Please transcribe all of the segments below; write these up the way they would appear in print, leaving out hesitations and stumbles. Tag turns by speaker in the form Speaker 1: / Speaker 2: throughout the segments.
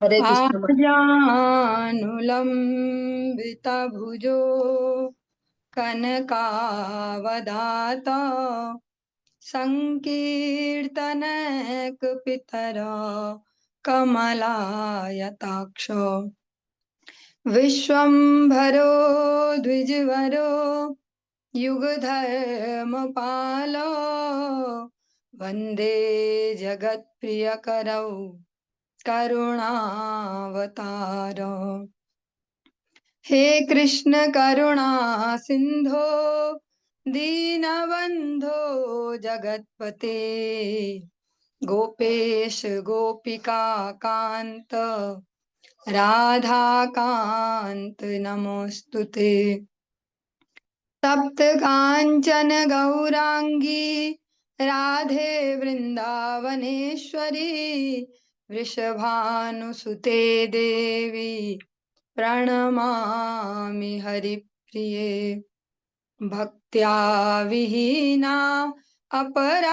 Speaker 1: हरे कृष्ण।
Speaker 2: आजानुलम्बितभुजो कनकावदात संकीर्तनैकपितर कमलायताक्ष विश्वम्भरो द्विजवरो युगधर्मपालो वन्दे जगत्प्रियकरौ करुणावतार। हे कृष्ण करुणा सिंधो दीनबंधो जगतपते गोपेश गोपिका कांत राधा कांत नमोस्तुते। तप्त कांचन गौरांगी राधे वृंदावनेश्वरी वृषभानुसुते देवी प्रणमामि हरिप्रिये। भक्त्या विहीना अपराधलक्षये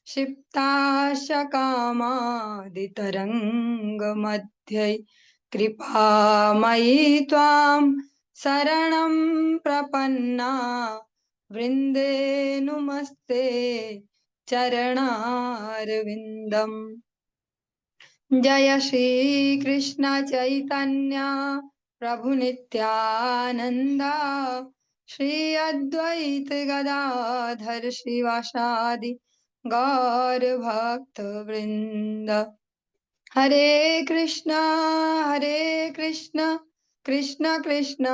Speaker 2: क्षिप्ताशकामादितरङ्गमध्ये कृपामयी त्वां शरणं प्रपन्ना वृन्दे नुमस्ते चरणारविन्दम्। जय श्री कृष्ण चैतन्य प्रभु नित्यानंदा श्री अद्वैत गदाधर श्रीवासादि गौर भक्त वृंद। हरे कृष्णा कृष्ण कृष्ण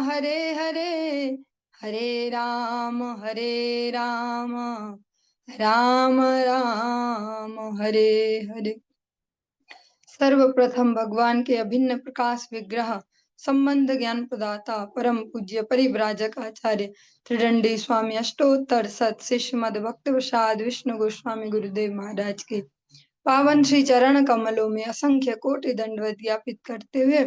Speaker 2: हरे हरे, हरे राम राम राम हरे हरे। सर्वप्रथम भगवान के अभिन्न प्रकाश विग्रह संबंध ज्ञान प्रदाता परम पूज्य परिव्राजक आचार्य त्रिदंडी स्वामी अष्टोत्तर सत श्रीमद भक्त प्रसाद विष्णु गोस्वामी गुरुदेव महाराज के पावन श्री चरण कमलों में असंख्य कोटि दंडवत ज्ञापित करते हुए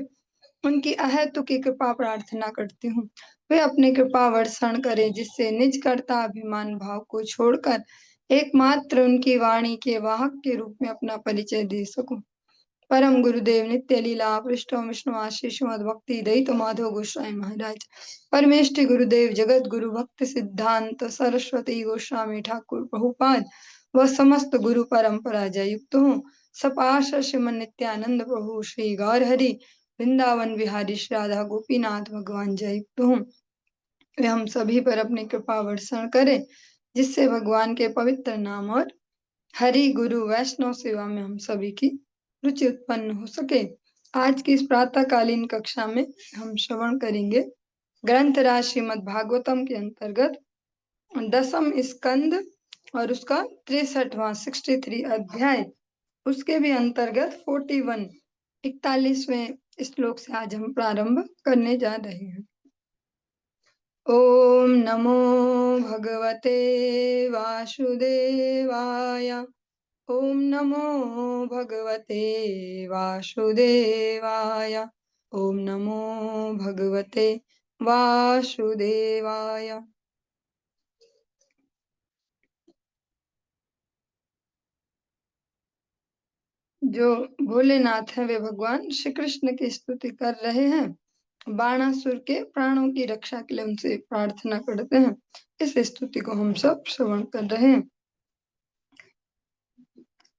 Speaker 2: उनकी अहेतु की कृपा प्रार्थना करती हूँ। वे अपनी कृपा वर्षण करें जिससे निज कर्ता अभिमान भाव को छोड़कर एकमात्र उनकी वाणी के वाहक के रूप में अपना परिचय दे सकूं। परम गुरुदेव नित्य लीला पृष्ठों विष्णु आशीष मद भक्ति दयित माधव गोस्वामी महाराज परमेष्टि गुरुदेव जगत गुरु भक्त सिद्धांत सरस्वती गोस्वामी ठाकुर प्रभुपाद व समस्त गुरु परंपरा जय युक्त हूँ। सपाश श्रीमन नित्यानंद प्रभु श्री गौर हरि वृंदावन बिहारी श्री राधा गोपीनाथ भगवान जय युक्त हूँ। वे हम सभी पर अपनी कृपा वर्षण करें जिससे भगवान के पवित्र नाम और हरि गुरु वैष्णव सेवा में हम सभी की रुचि उत्पन्न हो सके। आज की इस प्रातःकालीन कक्षा में हम श्रवण करेंगे ग्रंथ राज श्रीमद् भागवतम के अंतर्गत 10वीं स्कंद और उसका 63वां 63 अध्याय, उसके भी अंतर्गत 41 41वें श्लोक से आज हम प्रारंभ करने जा रहे हैं। ओम नमो भगवते वासुदेवाय, ओम नमो भगवते वासुदेवाय, ओम नमो भगवते वासुदेवाय। जो भोलेनाथ है वे भगवान श्री कृष्ण की स्तुति कर रहे हैं। बाणासुर के प्राणों की रक्षा के लिए उनसे प्रार्थना करते हैं। इस स्तुति को हम सब श्रवण कर रहे हैं।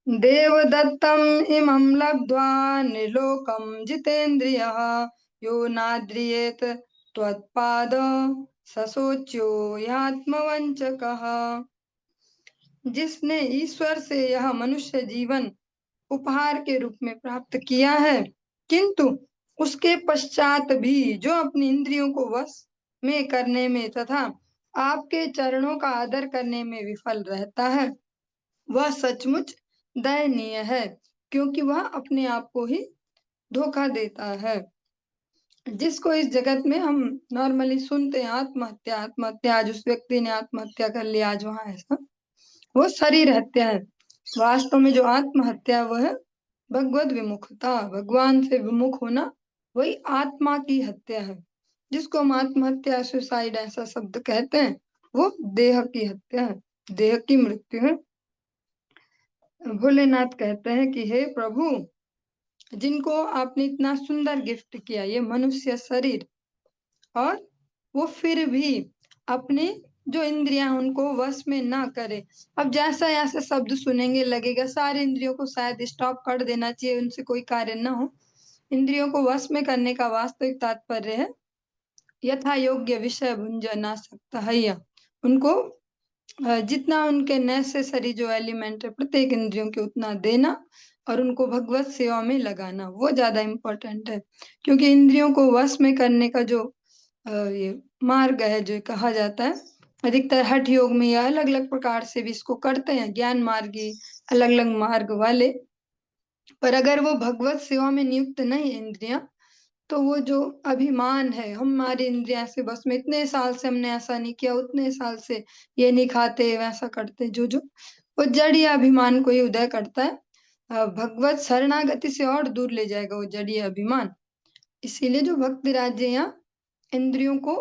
Speaker 2: देवदत्तम इमं लब्ध्वा निर्लोकं जितेन्द्रियः यो नाद्रियेत त्वत्पाद सशोच्यो यात्मवंचकः। जिसने ईश्वर से यह मनुष्य जीवन उपहार के रूप में प्राप्त किया है किंतु उसके पश्चात भी जो अपनी इंद्रियों को वश में करने में तथा आपके चरणों का आदर करने में विफल रहता है वह सचमुच दयनीय है, क्योंकि वह अपने आप को ही धोखा देता है। जिसको इस जगत में हम नॉर्मली सुनते हैं आत्महत्या आत्महत्या, आज उस व्यक्ति ने आत्महत्या कर लिया, आज वहां ऐसा, वो शरीर हत्या है। वास्तव में जो आत्महत्या वह है भगवद विमुखता, भगवान से विमुख होना, वही आत्मा की हत्या है। जिसको हम आत्महत्या सुसाइड ऐसा शब्द कहते हैं वो देह की हत्या है, देह की मृत्यु है। भोलेनाथ कहते हैं कि हे प्रभु, जिनको आपने इतना सुंदर गिफ्ट किया, ये मनुष्य शरीर, और वो फिर भी अपने जो इंद्रियां उनको वश में ना करे। अब जैसा ऐसे शब्द सुनेंगे लगेगा सारे इंद्रियों को शायद स्टॉप कर देना चाहिए, उनसे कोई कार्य ना हो। इंद्रियों को वश में करने का वास्तविक तात्पर्य है यथा योग्य विषय भुंजना सकता है, उनको जितना उनके नेसेसरी जो एलिमेंट है प्रत्येक इंद्रियों के उतना देना और उनको भगवत सेवा में लगाना, वो ज्यादा इम्पोर्टेंट है। क्योंकि इंद्रियों को वश में करने का जो ये मार्ग है, जो कहा जाता है, अधिकतर हठ योग में या अलग अलग प्रकार से भी इसको करते हैं, ज्ञान मार्गी अलग अलग मार्ग वाले। पर अगर वो भगवत सेवा में नियुक्त नहीं है इंद्रियां, तो वो जो अभिमान है, हमारी इंद्रियां से बस में, इतने साल से हमने ऐसा नहीं किया, उतने साल से ये नहीं खाते वैसा करते, जो जो वो जड़ीय अभिमान को ही उदय करता है। भगवत शरणागति से और दूर ले जाएगा वो जड़ीय अभिमान। इसीलिए जो भक्ति राज्य यहाँ इंद्रियों को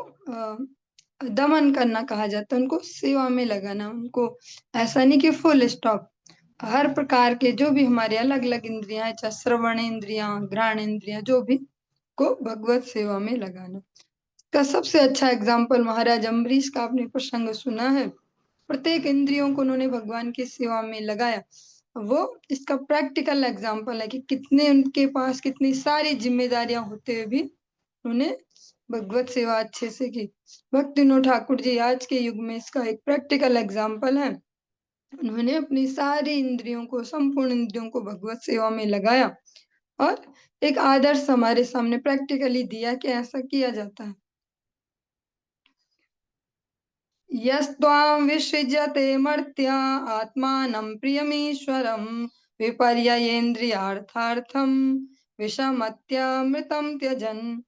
Speaker 2: दमन करना कहा जाता है, उनको सेवा में लगाना, उनको ऐसा नहीं कि फुल स्टॉप। हर प्रकार के जो भी हमारे अलग अलग इंद्रियां हैं, चाहे श्रवण इंद्रियां, घ्राण इंद्रियां, जो भी, को भगवत सेवा में लगाना। का सबसे अच्छा एग्जाम्पल महाराज अम्बरीश का आपने प्रसंग सुना है। प्रत्येक इंद्रियों को उन्होंने भगवान की सेवा में लगाया। वो इसका प्रैक्टिकल एग्जाम्पल है कि कितने उनके पास कितनी सारी जिम्मेदारियां होते हुए भी उन्होंने भगवत सेवा अच्छे से की। भक्ति विनोद ठाकुर जी आज के युग में इसका एक प्रैक्टिकल एग्जाम्पल है। उन्होंने अपनी सारी इंद्रियों को, संपूर्ण इंद्रियों को भगवत सेवा में लगाया और एक आदर्श हमारे सामने प्रैक्टिकली दिया कि ऐसा किया जाता है। यस्त्वां विसृज्यते मर्त्या आत्मानं प्रियमीश्वरं विपर्ययेन्द्रियार्थार्थं विषमत्यामृतं त्यजन्।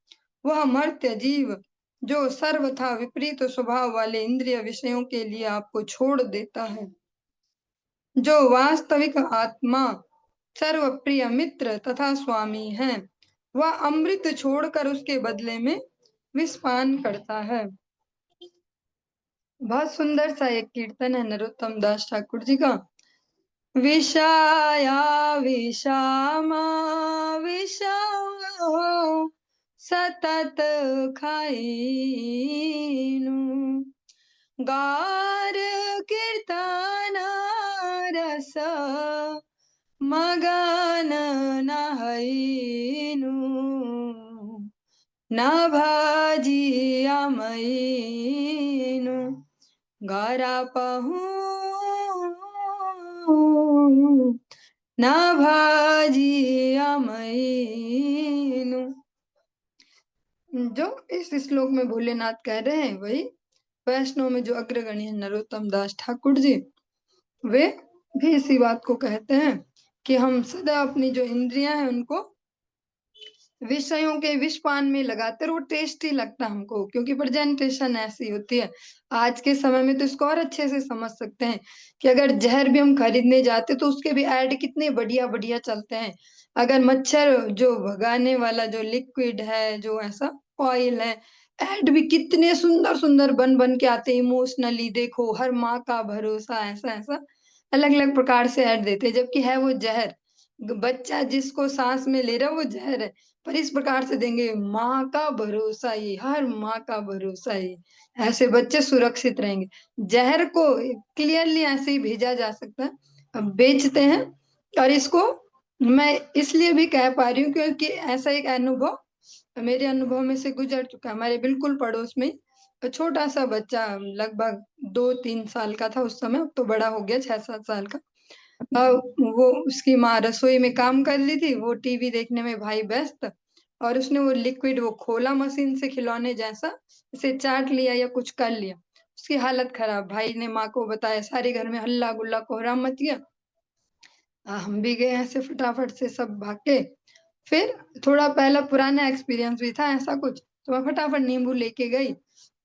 Speaker 2: वह मर्त्य जीव जो सर्वथा विपरीत स्वभाव वाले इंद्रिय विषयों के लिए आपको छोड़ देता है, जो वास्तविक आत्मा सर्वप्रिय मित्र तथा स्वामी है, वह अमृत छोड़कर उसके बदले में विषपान करता है। बहुत सुंदर सा एक कीर्तन है नरोत्तम दास ठाकुर जी का। विषया विषामा विषा सतत खाइनु, गार कीर्तन रस मगन नहैनु, न भाजिया मैनु गारा पहू न भाजिया मैनु। जो इस श्लोक में भोलेनाथ कह रहे हैं वही वैष्णव में जो अग्रगण्य है नरोत्तम दास ठाकुर जी, वे भी इसी बात को कहते हैं कि हम सदा अपनी जो इंद्रियां हैं उनको विषयों के विषपान में लगाते, और वो टेस्टी लगता हमको, क्योंकि प्रेजेंटेशन ऐसी होती है। आज के समय में तो इसको और अच्छे से समझ सकते हैं कि अगर जहर भी हम खरीदने जाते तो उसके भी ऐड कितने बढ़िया बढ़िया चलते हैं। अगर मच्छर जो भगाने वाला जो लिक्विड है, जो ऐसा ऑयल है, ऐड भी कितने सुंदर सुंदर बन बन के आते हैं। इमोशनली देखो, हर माँ का भरोसा, ऐसा ऐसा अलग अलग प्रकार से ऐड देते हैं, जबकि है वो जहर। बच्चा जिसको सांस में ले रहा है वो जहर है, पर इस प्रकार से देंगे, माँ का भरोसा ये, हर माँ का भरोसा ये, ऐसे बच्चे सुरक्षित रहेंगे। जहर को क्लियरली ऐसे ही भेजा जा सकता है, अब बेचते हैं। और इसको मैं इसलिए भी कह पा रही हूँ क्योंकि ऐसा एक अनुभव मेरे अनुभव में से गुजर चुका है। हमारे बिल्कुल पड़ोस में छोटा सा बच्चा, लगभग 2-3 साल का था उस समय, अब तो बड़ा हो गया, 6-7 साल का। वो उसकी माँ रसोई में काम कर रही थी, वो टीवी देखने में भाई व्यस्त, और उसने वो लिक्विड वो खोला मशीन से, खिलौने जैसा, इसे चाट लिया या कुछ कर लिया। उसकी हालत खराब। भाई ने माँ को बताया, सारे घर में हल्ला गुल्ला कोहराम मच गया। हम भी गए ऐसे फटाफट से, सब भाग के। फिर थोड़ा पहला पुराना एक्सपीरियंस भी था ऐसा कुछ, तो मैं फटाफट नींबू लेके गई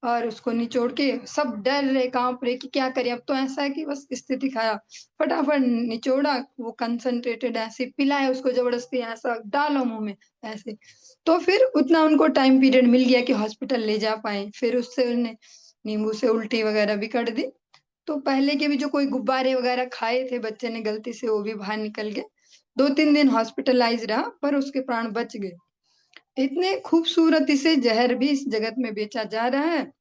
Speaker 2: और उसको निचोड़ के, सब डर रहे, कांप रहे कि क्या करें। अब तो ऐसा है कि बस स्थिति खराब, फटाफट निचोड़ा, वो कंसंट्रेटेड ऐसे पिलाया उसको, जबरदस्ती ऐसा डालो मुंह में ऐसे। तो फिर उतना उनको टाइम पीरियड मिल गया कि हॉस्पिटल ले जा पाए। फिर उससे उन्हें नींबू से उल्टी वगैरह भी कर दी। तो पहले के भी जो कोई गुब्बारे वगैरह खाए थे बच्चे ने गलती से, वो भी बाहर निकल गए। 2-3 दिन हॉस्पिटलाइज रहा, पर उसके प्राण बच गए। इतने खूबसूरती से जहर भी इस जगत में बेचा जा रहा है,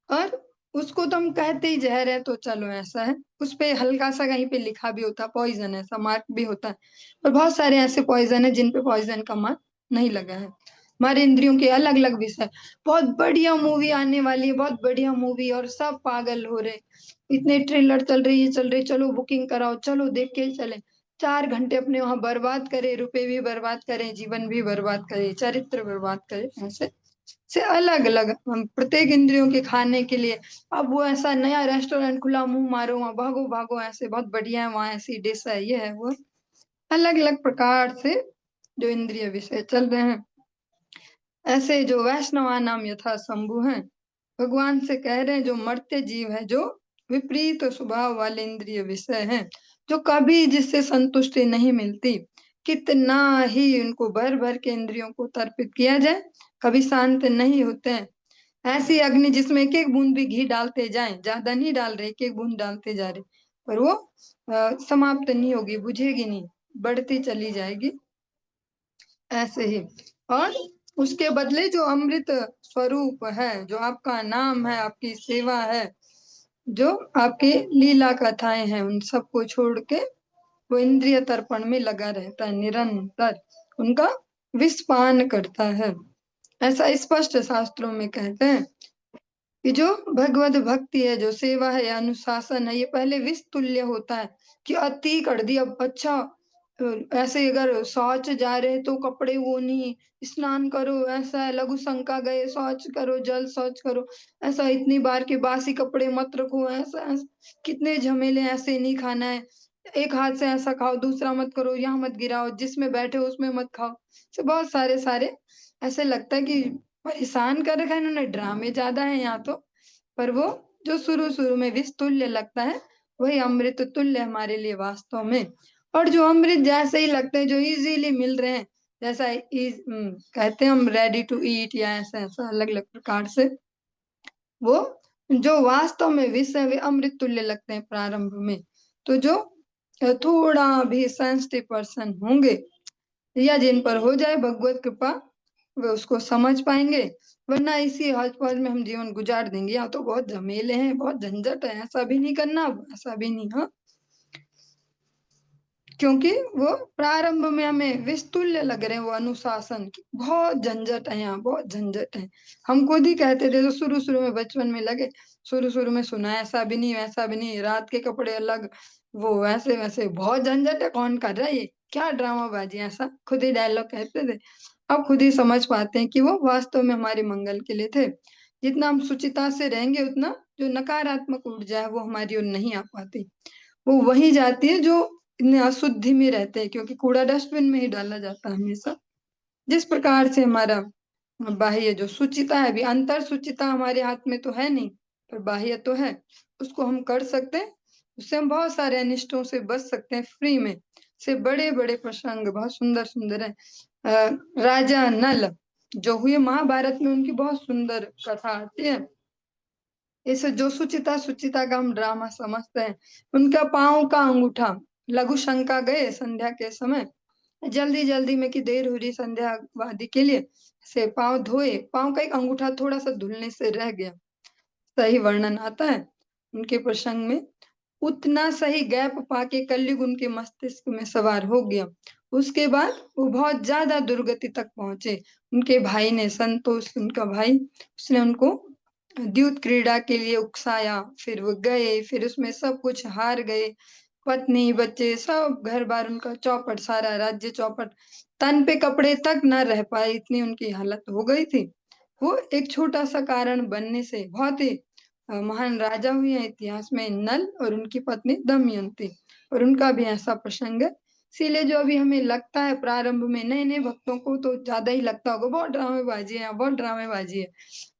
Speaker 2: और उसको तो हम कहते ही जहर है, तो चलो ऐसा है। उस पे हल्का सा कहीं पे लिखा भी होता पॉइजन, ऐसा मार्क भी होता है। और बहुत सारे ऐसे पॉइजन है जिन पे पॉइजन का मार्क नहीं लगा है। हमारे इंद्रियों के अलग अलग विषय। बहुत बढ़िया मूवी आने वाली है, बहुत बढ़िया मूवी, और सब पागल हो रहे। इतने ट्रेलर चल रही है, चल रही, चलो बुकिंग कराओ, चलो देख के चले। 4 घंटे अपने वहां बर्बाद करे, रुपए भी बर्बाद करें, जीवन भी बर्बाद करे, चरित्र बर्बाद करे, ऐसे से अलग अलग हम प्रत्येक इंद्रियों के खाने के लिए। अब वो ऐसा नया रेस्टोरेंट खुला, मुंह मारो वहां, भागो भागो, ऐसे बहुत बढ़िया है, वहां ऐसी डिश है, ये है वो। अलग अलग प्रकार से जो इंद्रिय विषय चल रहे हैं। ऐसे जो वैष्णवा नाम यथा शंभु हैं, भगवान से कह रहे हैं जो मर्त्य जीव है, जो विपरीत स्वभाव वाले इंद्रिय विषय हैं, जो कभी जिससे संतुष्टि नहीं मिलती, कितना ही उनको भर भर के इंद्रियों को तर्पित किया जाए, कभी शांत नहीं होते हैं। ऐसी अग्नि जिसमें एक एक बूंद भी घी डालते जाएं, ज्यादा नहीं डाल रहे, एक एक बूंद डालते जा रहे, पर वो समाप्त नहीं होगी, बुझेगी नहीं, बढ़ती चली जाएगी, ऐसे ही। और उसके बदले जो अमृत स्वरूप है, जो आपका नाम है, आपकी सेवा है, जो आपकी लीला कथाएं हैं, उन सबको छोड़ के वो इंद्रिय तर्पण में लगा रहता है, निरंतर उनका विषपान करता है। ऐसा स्पष्ट शास्त्रों में कहते हैं कि जो भगवत भक्ति है, जो सेवा है या अनुशासन है, ये पहले विष तुल्य होता है, कि अति कर दिया। अच्छा, ऐसे अगर शौच जा रहे तो कपड़े वो नहीं, स्नान करो, ऐसा है, लघु शंका गए शौच करो, जल शौच करो, ऐसा इतनी बार के बासी कपड़े मत रखो, ऐसा कितने झमेले, ऐसे नहीं खाना है, एक हाथ से ऐसा खाओ, दूसरा मत करो, यहाँ मत गिराओ, जिसमें बैठे हो उसमें मत खाओ, से बहुत सारे सारे। ऐसे लगता है कि परेशान कर रखा है इन्होंने, ड्रामे ज्यादा है यहाँ तो। पर वो जो शुरू शुरू में विष तुल्य लगता है, वही अमृत तुल्य हमारे लिए वास्तव में। और जो अमृत जैसे ही लगते हैं, जो इजीली मिल रहे हैं, जैसा कहते हैं हम रेडी टू ईट, या ऐसा ऐसा अलग अलग प्रकार से, वो जो वास्तव में विष है वे अमृत तुल्य लगते हैं प्रारंभ में। तो जो थोड़ा भी सेंसिटिव पर्सन होंगे, या जिन पर हो जाए भगवत कृपा, वे उसको समझ पाएंगे। वरना इसी हौज पौज में हम जीवन गुजार देंगे, यहाँ तो बहुत झमेले हैं, बहुत झंझट है, ऐसा भी नहीं करना, ऐसा भी नहीं, हाँ। क्योंकि वो प्रारंभ में हमें विस्तुल्य लग रहे हैं, वो अनुशासन की बहुत झंझट है, यहाँ बहुत झंझट है। हम खुद ही कहते थे, तो शुरू शुरू में बचपन में लगे, शुरू शुरू में सुना ऐसा भी नहीं, वैसा भी नहीं, रात के कपड़े अलग, वो वैसे वैसे, बहुत झंझट है, कौन कर रहा है ये, क्या ड्रामाबाजी, ऐसा खुद ही डायलॉग कहते थे। अब खुद ही समझ पाते हैं कि वो वास्तव में हमारे मंगल के लिए थे। जितना हम सुचिता से रहेंगे, उतना जो नकारात्मक ऊर्जा है वो हमारी ओर नहीं आ पाती, वो वही जाती है जो इतने अशुद्धि में रहते हैं, क्योंकि कूड़ा डस्टबिन में ही डाला जाता है हमेशा। जिस प्रकार से हमारा बाह्य जो सुचिता है, अभी अंतर सुचिता हमारे हाथ में तो है नहीं, पर बाह्य तो है, उसको हम कर सकते हैं। उससे हम बहुत सारे अनिष्टों से बच सकते हैं फ्री में। से बड़े बड़े प्रसंग बहुत सुंदर सुंदर है। राजा नल जो हुए महाभारत में, उनकी बहुत सुंदर कथा आती है। इस जो सुचिता सुचिता का हम ड्रामा समझते हैं, उनका पांव का अंगूठा, लघु शंका गए संध्या के समय, जल्दी जल्दी में की देर हो रही संध्या वादी के लिए, से पांव धोए, पांव का एक अंगूठा थोड़ा सा धुलने से रह गया। सही वर्णन आता है उनके प्रसंग में। उतना सही गैप पाके कलयुग उनके मस्तिष्क में सवार हो गया। उसके बाद वो बहुत ज्यादा दुर्गति तक पहुंचे। उनके भाई ने, संतोष उनका भाई, उसने उनको द्यूत क्रीड़ा के लिए उकसाया, फिर वो गए, फिर उसमें सब कुछ हार गए, पत्नी बच्चे सब, घर बार उनका चौपट, सारा राज्य चौपट, तन पे कपड़े तक न रह पाए, इतनी उनकी हालत हो गई थी। वो एक छोटा सा कारण बनने से बहुत ही महान राजा हुए हैं इतिहास में, नल और उनकी पत्नी दमयंती। और उनका भी ऐसा प्रसंग है। इसीलिए जो अभी हमें लगता है प्रारंभ में, नए नए भक्तों को तो ज्यादा ही लगता होगा बहुत ड्रामेबाजी है, बहुत ड्रामेबाजी है,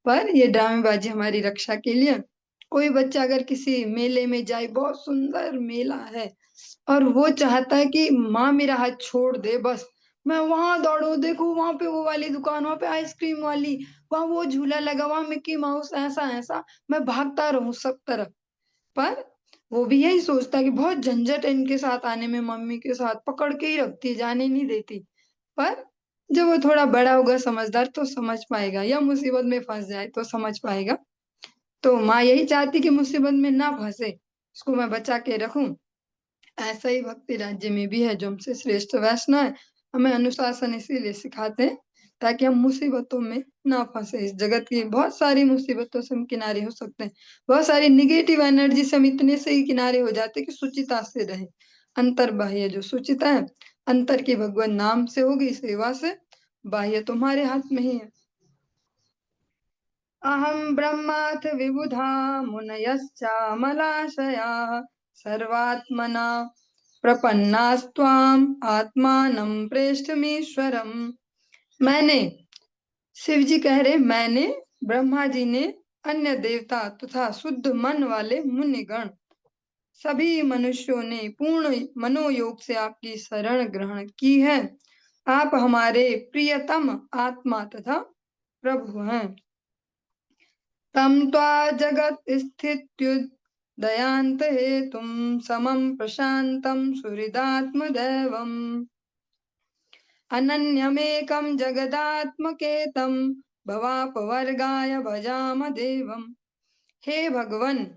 Speaker 2: पर ये ड्रामेबाजी हमारी रक्षा के लिए। कोई बच्चा अगर किसी मेले में जाए, बहुत सुंदर मेला है, और वो चाहता है कि माँ मेरा हाथ छोड़ दे, बस मैं वहां दौड़ू, देखू वहां पे वो वाली दुकान, वहां पे आइसक्रीम वाली, वहां वो झूला लगा, वहां मिक्की माउस, ऐसा ऐसा, मैं भागता रहूं सब तरफ, पर वो भी यही सोचता है कि बहुत झंझट है इनके साथ आने में, मम्मी के साथ पकड़ के ही रखती है, जाने नहीं देती। पर जब वो थोड़ा बड़ा होगा, समझदार, तो समझ पाएगा, या मुसीबत में फंस जाए तो समझ पाएगा। तो माँ यही चाहती कि मुसीबत में ना फंसे, उसको मैं बचा के रखूं। ऐसा ही भक्ति राज्य में भी है, जो हमसे श्रेष्ठ वैष्णव है। हमें अनुशासन इसीलिए सिखाते हैं ताकि हम मुसीबतों में ना फंसे। इस जगत की बहुत सारी मुसीबतों से हम किनारे हो सकते हैं। बहुत सारी निगेटिव एनर्जी से हम इतने से ही किनारे हो जाते हैं कि सुचिता से रहे। अंतर बाह्य जो सुचिता है, अंतर की भगवान नाम से होगी, सेवा से, बाह्य तुम्हारे हाथ में ही है। अहम ब्रह्माथ विबुधा मुनयश्चामलाशया सर्वात्मना प्रपन्नास्त्वाम आत्मानं प्रेष्ठमीश्वरम। मैंने, शिव जी कह रहे, मैंने, ब्रह्मा जी ने, अन्य देवता तथा शुद्ध मन वाले मुनिगण, सभी मनुष्यों ने पूर्ण मनोयोग से आपकी शरण ग्रहण की है। आप हमारे प्रियतम आत्मा तथा प्रभु हैं। तम त्वा जगत स्थित्युदयान्त हेतुम समं प्रशांतं सुहृदात्मदैवम् अनन्यमेकं जगदात्मकेतं भवापवर्गाय भजाम देवम्। हे भगवन,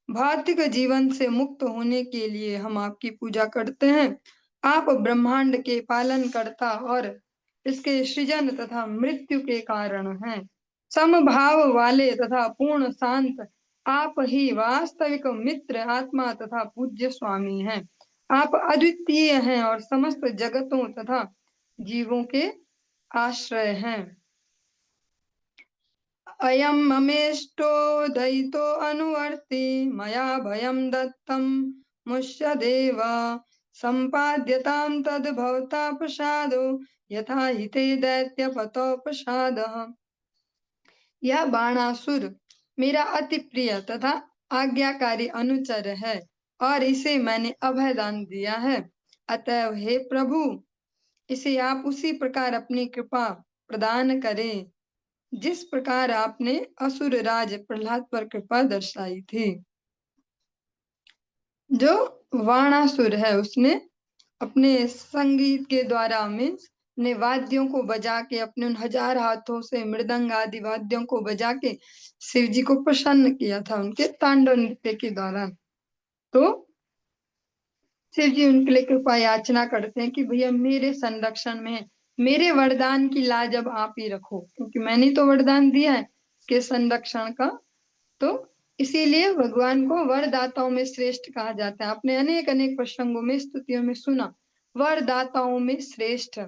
Speaker 2: भौतिक जीवन से मुक्त होने के लिए हम आपकी पूजा करते हैं। आप ब्रह्मांड के पालन कर्ता और इसके सृजन तथा मृत्यु के कारण हैं। समभाव वाले तथा पूर्ण शांत आप ही वास्तविक मित्र, आत्मा तथा पूज्य स्वामी हैं। आप अद्वितीय हैं और समस्त जगतों तथा जीवों के आश्रय हैं। अयम ममेष्टो दयितो अनुवर्ति मया भयम दत्तम मुष्य देव संपाद्यताम तद भवता प्रसादो यथा हिते दैत्य पतो प्रसादः। यह बाणासुर मेरा अति प्रिय तथा आज्ञाकारी अनुचर है और इसे मैंने अभय दान दिया है। अतः हे प्रभु, इसे आप उसी प्रकार अपनी कृपा प्रदान करें जिस प्रकार आपने असुर राज प्रहलाद पर कृपा दर्शाई थी। जो वाणासुर है, उसने अपने संगीत के द्वारा में अपने वाद्यों को बजा के, अपने उन 1000 हाथों से मृदंग आदि वाद्यों को बजा के शिव जी को प्रसन्न किया था उनके तांडव नृत्य के दौरान। तो शिव जी उनके लिए कृपा याचना करते हैं कि भैया मेरे संरक्षण में, मेरे वरदान की लाज अब आप ही रखो, क्योंकि मैंने तो वरदान दिया है के संरक्षण का। तो इसीलिए भगवान को वरदाताओं में श्रेष्ठ कहा जाता है। आपने अनेक अनेक प्रसंगों में, स्तुतियों में सुना, वरदाताओं में श्रेष्ठ,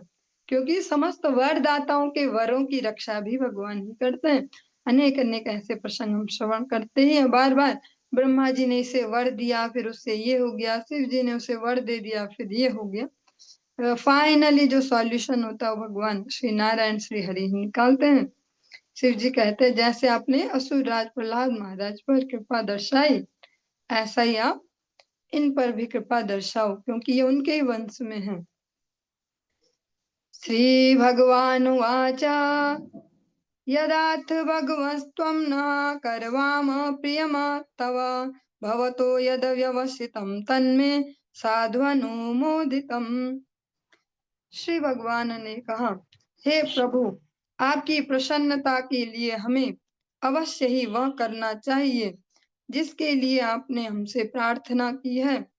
Speaker 2: क्योंकि समस्त वरदाताओं के वरों की रक्षा भी भगवान ही करते हैं। अनेक अनेक ऐसे प्रसंग हम श्रवण करते ही हैं बार बार। ब्रह्मा जी ने इसे वर दिया, फिर उससे ये हो गया, शिव जी ने उसे वर दे दिया, फिर ये हो गया। फाइनली जो सॉल्यूशन होता है भगवान श्री नारायण श्री हरि ही निकालते हैं। शिव जी कहते हैं, जैसे आपने असुर राज प्रहलाद महाराज पर कृपा दर्शाई, ऐसा ही आप इन पर भी कृपा दर्शाओ, क्योंकि ये उनके ही वंश में है। श्री भगवान उवाच यदाथ भगवस्त्वं न करवाम प्रियम तव भवतो यद व्यवसितं तन्मे साध्वनुमोदितम्। श्री भगवान ने कहा, हे प्रभु, आपकी प्रसन्नता के लिए हमें अवश्य ही वह करना चाहिए जिसके लिए आपने हमसे प्रार्थना की है।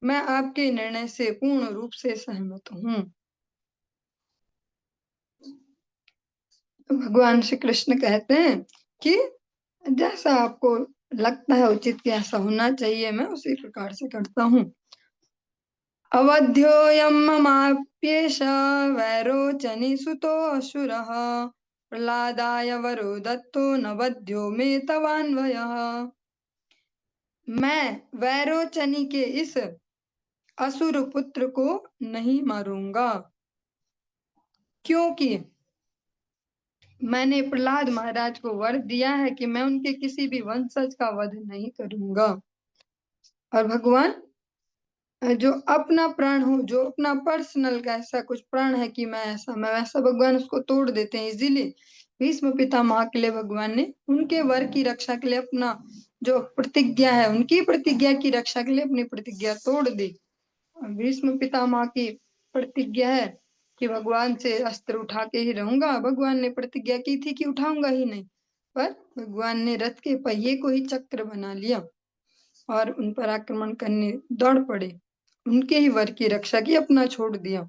Speaker 2: मैं आपके निर्णय से पूर्ण रूप से सहमत हूँ। भगवान श्री कृष्ण कहते हैं कि जैसा आपको लगता है उचित कि ऐसा होना चाहिए, मैं उसी प्रकार से करता हूँ। अवध्योऽयं ममाप्येष वैरोचनी सुतोऽसुरः प्रह्लादाय वरो दत्तो न वध्यो मे तवान्वयः। मैं वैरोचनी के इस असुर पुत्र को नहीं मारूंगा, क्योंकि मैंने प्रहलाद महाराज को वर दिया है कि मैं उनके किसी भी वंशज का वध नहीं करूंगा। और भगवान जो अपना प्राण हो, जो अपना पर्सनल का ऐसा कुछ प्राण है कि मैं वैसा, भगवान उसको तोड़ देते हैं इजीली। भीष्म पितामह के लिए भगवान ने उनके वर की रक्षा के लिए अपना जो प्रतिज्ञा है, उनकी प्रतिज्ञा की रक्षा के लिए अपनी प्रतिज्ञा तोड़ दी। भीष्म पितामह की प्रतिज्ञा है कि भगवान से अस्त्र उठा के ही रहूंगा। भगवान ने प्रतिज्ञा की थी कि उठाऊंगा ही नहीं, पर भगवान ने रथ के पहिए को ही चक्र बना लिया और उन पर आक्रमण करने दौड़ पड़े। उनके ही वर की रक्षा की, अपना छोड़ दिया।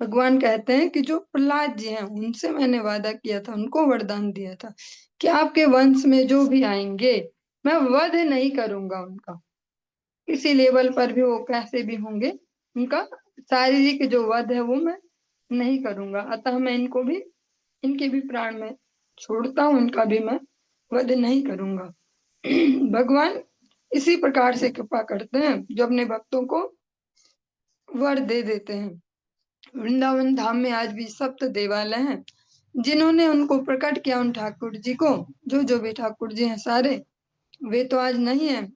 Speaker 2: भगवान कहते हैं कि जो प्रहलाद जी हैं, उनसे मैंने वादा किया था, उनको वरदान दिया था कि आपके वंश में जो भी आएंगे मैं वध नहीं करूंगा उनका, किसी लेवल पर भी वो कैसे भी होंगे, उनका शारीरिक जो वध है वो मैं नहीं करूंगा। अतः मैं इनको भी, इनके भी प्राण में छोड़ता हूँ, इनका भी मैं वध नहीं करूंगा। भगवान इसी प्रकार से कृपा करते हैं, जो अपने भक्तों को वर दे देते हैं। वृंदावन धाम में आज भी सप्त देवालय हैं, जिन्होंने उनको प्रकट किया, उन ठाकुर जी को, जो भी ठाकुर जी हैं सारे, वे तो आज नहीं है।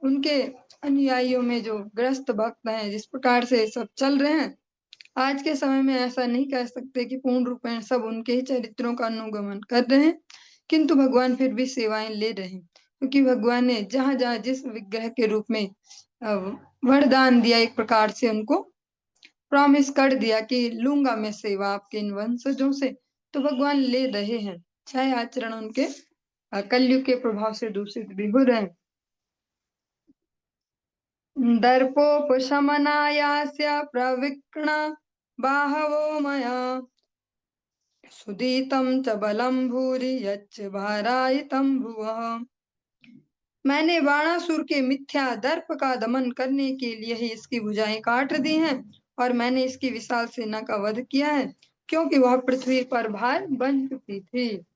Speaker 2: उनके अनुयायियों में जो ग्रस्त भक्त हैं, जिस प्रकार से सब चल रहे हैं, आज के समय में ऐसा नहीं कह सकते कि पूर्ण रूप में सब उनके ही चरित्रों का अनुगमन कर रहे हैं, किंतु भगवान फिर भी सेवाएं ले रहे हैं, क्योंकि भगवान ने जहां जहां जिस विग्रह के रूप में वरदान दिया, एक प्रकार से उनको प्रॉमिस कर दिया कि लूंगा मैं सेवा आपके इन वंशजों से, तो भगवान ले रहे हैं, चाहे आचरण उनके कलयुग के प्रभाव से दूषित भी हो रहे हैं। दर्पोपशमनायास्य प्रविक्ण बाहवो मया सुदीतम च बलम भूरि यच्च भारायितं भुवः। मैंने वाणासुर के मिथ्या दर्प का दमन करने के लिए ही इसकी भुजाएं काट दी हैं, और मैंने इसकी विशाल सेना का वध किया है, क्योंकि वह पृथ्वी पर भार बन चुकी थी।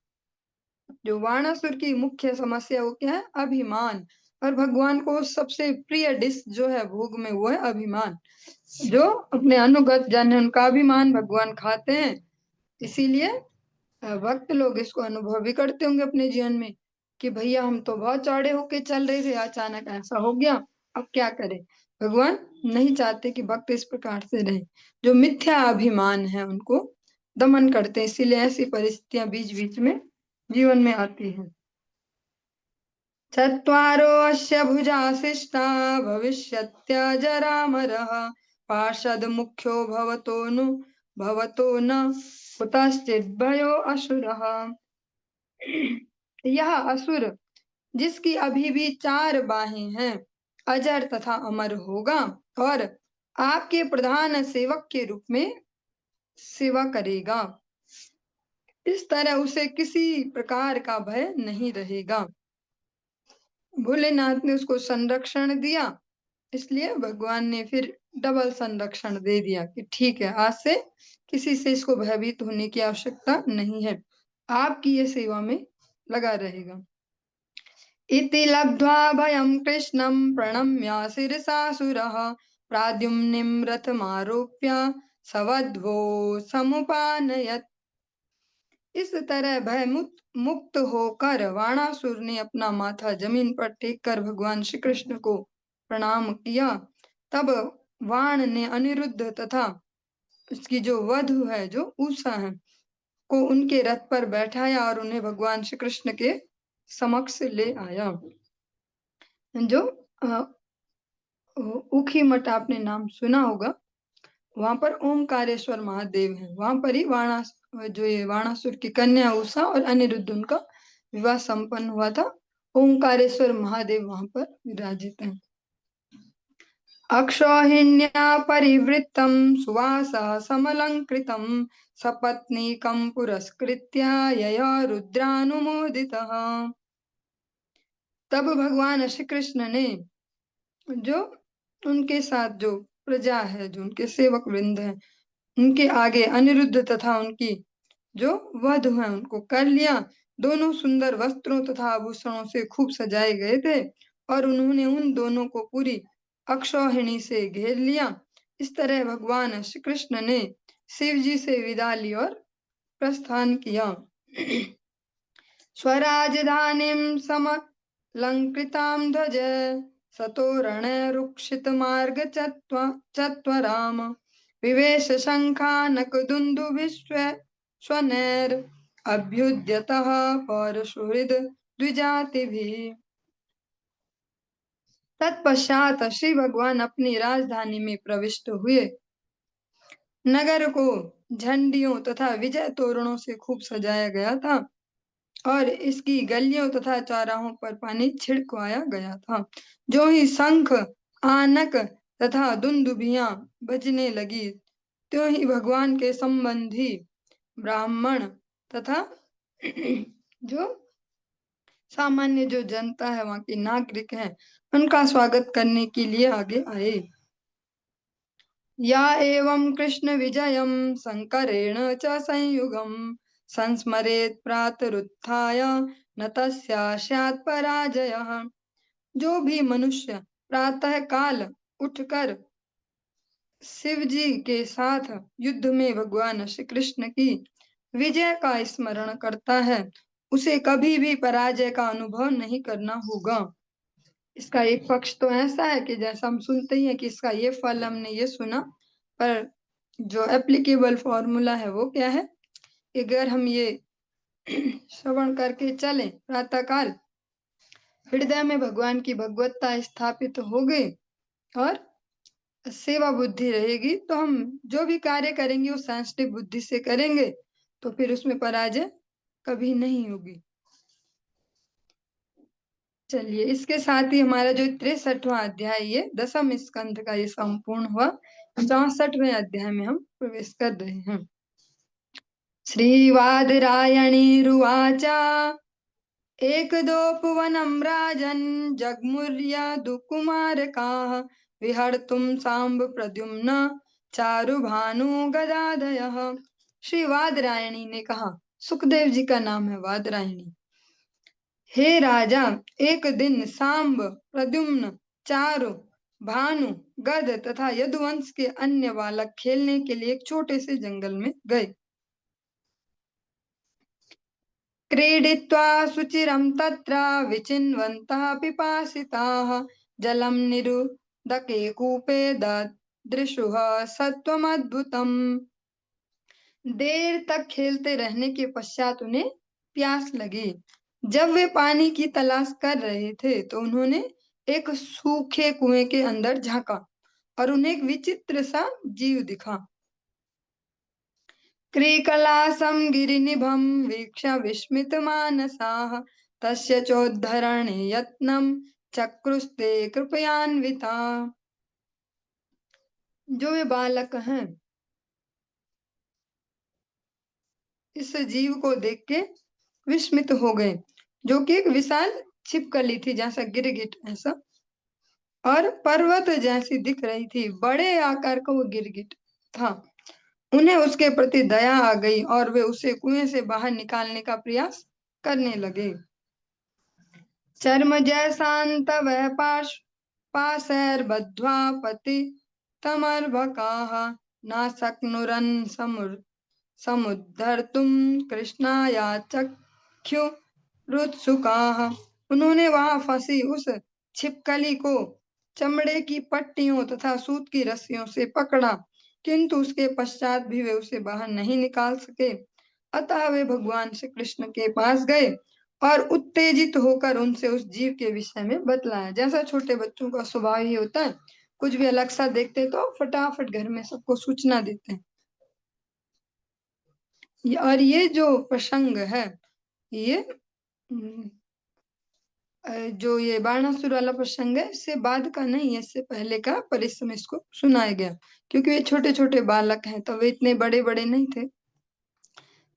Speaker 2: जो वाणासुर की मुख्य समस्या वो क्या है? अभिमान। और भगवान को सबसे प्रिय डिश जो है भोग में, वो है अभिमान। जो अपने अनुगत जन है, उनका अभिमान भगवान खाते हैं। इसीलिए भक्त लोग इसको अनुभव भी करते होंगे अपने जीवन में कि भैया हम तो बहुत चौड़े होके चल रहे थे, अचानक ऐसा हो गया, अब क्या करें। भगवान नहीं चाहते कि भक्त इस प्रकार से रहे, जो मिथ्या अभिमान है उनको दमन करते हैं। इसीलिए ऐसी परिस्थितियां बीच बीच में जीवन में आती हैं। चत्वारो अस्य भुजा शिष्टा भविष्यत्यजरामरः पार्षद मुख्यो भवतो न कुतश्चित् भयो असुरः। यह असुर, जिसकी अभी भी 4 बाहें हैं, अजर तथा अमर होगा और आपके प्रधान सेवक के रूप में सेवा करेगा। इस तरह उसे किसी प्रकार का भय नहीं रहेगा। भोलेनाथ ने उसको संरक्षण दिया, इसलिए भगवान ने फिर डबल संरक्षण दे दिया कि ठीक है, आज से किसी से इसको भयभीत होने की आवश्यकता नहीं है, आपकी ये सेवा में लगा रहेगा। इति लब्ध्वा भयं कृष्णं प्रणम्य शिरसासुरः प्राद्युम्निं रथमारोप्य सवध्वो समुपानयत्। इस तरह भय मुक्त होकर वाणासुर ने अपना माथा जमीन पर टेक कर भगवान श्री कृष्ण को प्रणाम किया। तब वाण ने अनिरुद्ध तथा उसकी जो वधु है, जो उषा है, को उनके रथ पर बैठाया और उन्हें भगवान श्री कृष्ण के समक्ष ले आया। जो उखी मठ आपने नाम सुना होगा, वहां पर ओमकारेश्वर महादेव है, वहां पर ही जो ये वाणासुर की कन्या उषा और अनिरुद्ध, उनका विवाह संपन्न हुआ था। ओमकारेश्वर महादेव वहां पर विराजित हैं। अक्षौहिण्या परिवृत्तं सुवासः समलंकृतं सपत्नीकं पुरस्कृत्य यया रुद्रानुमोदितः। तब भगवान श्री कृष्ण ने जो उनके साथ जो प्रजा है, जो उनके सेवक वृंद है, उनके आगे अनिरुद्ध तथा उनकी जो वधु है उनको कर लिया। दोनों सुंदर वस्त्रों तथा आभूषणों से खूब सजाए गए थे और उन्होंने उन दोनों को पूरी अक्षौहिणी से घेर लिया। इस तरह भगवान श्री कृष्ण ने शिव जी से विदा ली और प्रस्थान किया। स्वराजधानीं समलंकृतां ध्वज सतोरणे रुक्षित मार्ग चत्वराम विवेश शंखानक दुन्दुभिश्व स्वनैर अभ्युद्यतः पौरुषहृद द्विजातिभिः। तत्पश्चात श्री भगवान अपनी राजधानी में प्रविष्ट हुए। नगर को झंडियों तथा विजय तोरणों से खूब सजाया गया था और इसकी गलियों तथा चौराहों पर पानी छिड़कवाया गया था। जो ही शंख आनक तथा दुंदुभियां बजने लगी, त्यों ही भगवान के संबंधी ब्राह्मण तथा जो सामान्य जो जनता है, वहां के नागरिक हैं, उनका स्वागत करने के लिए आगे आए। या एवं कृष्ण विजयम शंकरेण च संयुगम संस्मरेत प्रातरुत्थाय न तस्या स्यात् पराजयः। जो भी मनुष्य प्रातः काल उठकर शिव जी के साथ युद्ध में भगवान श्री कृष्ण की विजय का स्मरण करता है, उसे कभी भी पराजय का अनुभव नहीं करना होगा। इसका एक पक्ष तो ऐसा है कि जैसा हम सुनते ही है कि इसका ये फल, हमने ये सुना, पर जो एप्लीकेबल फॉर्मूला है वो क्या है, अगर हम ये श्रवण करके चले प्रातः काल, हृदय में भगवान की भगवत्ता स्थापित हो गई और सेवा बुद्धि रहेगी, तो हम जो भी कार्य करेंगे वो सेंसिटिव बुद्धि से करेंगे, तो फिर उसमें पराजय कभी नहीं होगी। चलिए, इसके साथ ही हमारा जो 63वां अध्याय, ये दशम स्कंध का ये संपूर्ण हुआ। 64वें अध्याय में हम प्रवेश कर रहे हैं। श्रीवादरायणीरुवाच एकदोपवनं राजन् जग्मुर्यदुकुमारकाः विहर्तुं सांब प्रद्युम्न चारुभानु गदाधयः। श्री वादरायणी ने कहा, सुखदेव जी का नाम है वादरायणी, हे राजा, एक दिन सांब, प्रद्युम्न, चारु, भानु, गद तथा यदुवंश के अन्य बालक खेलने के लिए एक छोटे से जंगल में गए। क्रीडित्वा सुचिरं तत्र विचिन्वन्तः पिपासिताः जलं निरुदके कूपे ददृशुः सत्वमद्भुतम्। देर तक खेलते रहने के पश्चात उन्हें प्यास लगी। जब वे पानी की तलाश कर रहे थे तो उन्होंने एक सूखे कुएं के अंदर झांका और उन्हें एक विचित्र सा जीव दिखा। क्रीकलासं गिरिनिभं वीक्ष्य विस्मितमानसाः तस्य चोद्धरणे यत्नं चक्रुस्ते कृपयान्विता। जो वे बालक हैं, इस जीव को देख के विस्मित हो गए, जो कि एक विशाल छिपकली थी, जैसा गिरगिट ऐसा, और पर्वत जैसी दिख रही थी। बड़े आकार का वो गिरगिट था। उन्हें उसके प्रति दया आ गई और वे उसे कुएं से बाहर निकालने का प्रयास करने लगे। चर्म जैसांत वह पाशैर्बद्ध्वा पति तमर्भकाः नाशक्नुरन् समुद्धर्तुं कृष्णायाचख्युरुत्सुकाः। उन्होंने वहां फंसी उस छिपकली को चमड़े की पट्टियों तथा सूत की रस्सियों से पकड़ा, किंतु उसके पश्चात भी वे उसे बाहर नहीं निकाल सके। अतः वे भगवान श्री कृष्ण के पास गए और उत्तेजित होकर उनसे उस जीव के विषय में बतलाया। जैसा छोटे बच्चों का स्वभाव ही होता है, कुछ भी अलग सा देखते तो फटाफट घर में सबको सूचना देते हैं। और ये जो प्रसंग है, ये जो ये बाणासुर वाला प्रसंग है, इससे बाद का नहीं है, इससे पहले का, पर इस समय इसको सुनाया गया क्योंकि वे छोटे छोटे बालक हैं, तो वे इतने बड़े बड़े नहीं थे।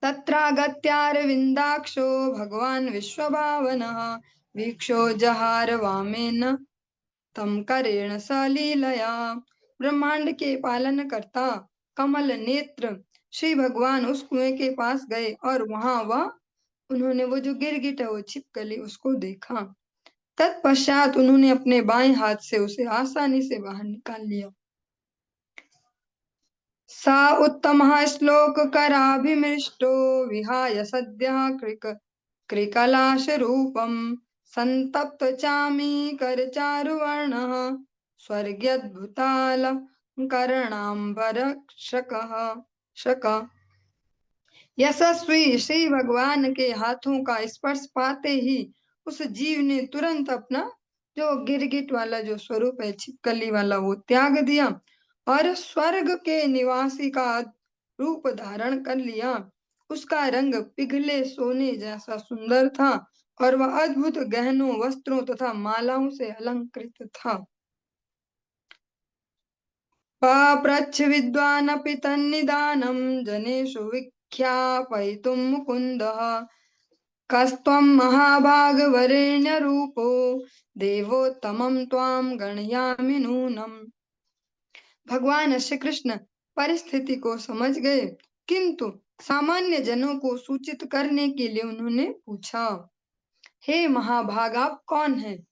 Speaker 2: तत्रागत्यारविन्दाक्षो भगवान् विश्वभावनः वीक्षो जहार वामेन तम करेण सलीलया। ब्रह्मांड के पालन करता कमल नेत्र श्री भगवान उस कुएं के पास गए और वहां उन्होंने वो जो गिरगिट है, वो छिपकली, उसको देखा। तत्पश्चात उन्होंने अपने बाएं हाथ से उसे आसानी से बाहर निकाल लिया। सा उत्तमः श्लोककराभिमृष्टो विहाय सद्यः कृकलाशरूपम् संतप्त चामी कर चारुवर्णः स्वर्ग्यद्भुतालंकरणाम्बर शकः। यशस्वी श्री भगवान के हाथों का स्पर्श पाते ही उस जीव ने तुरंत अपना जो गिरगिट वाला जो स्वरूप है, छिपकली वाला, वो त्याग दिया और स्वर्ग के निवासी का रूप धारण कर लिया। उसका रंग पिघले सोने जैसा सुंदर था और वह अद्भुत गहनों, वस्त्रों तथा मालाओं से अलंकृत था। पाप्रच्छ विद्वानपि तन्निदानं जनेषु विख्यापयितुं मुकुन्दः। कस्त्वं महाभागवरेण्यरूपो देवोत्तमं त्वां गणयामि नूनम्। भगवान श्री कृष्ण परिस्थिति को समझ गए, किंतु सामान्य जनों को सूचित करने के लिए उन्होंने पूछा, हे महाभाग, आप कौन हैं?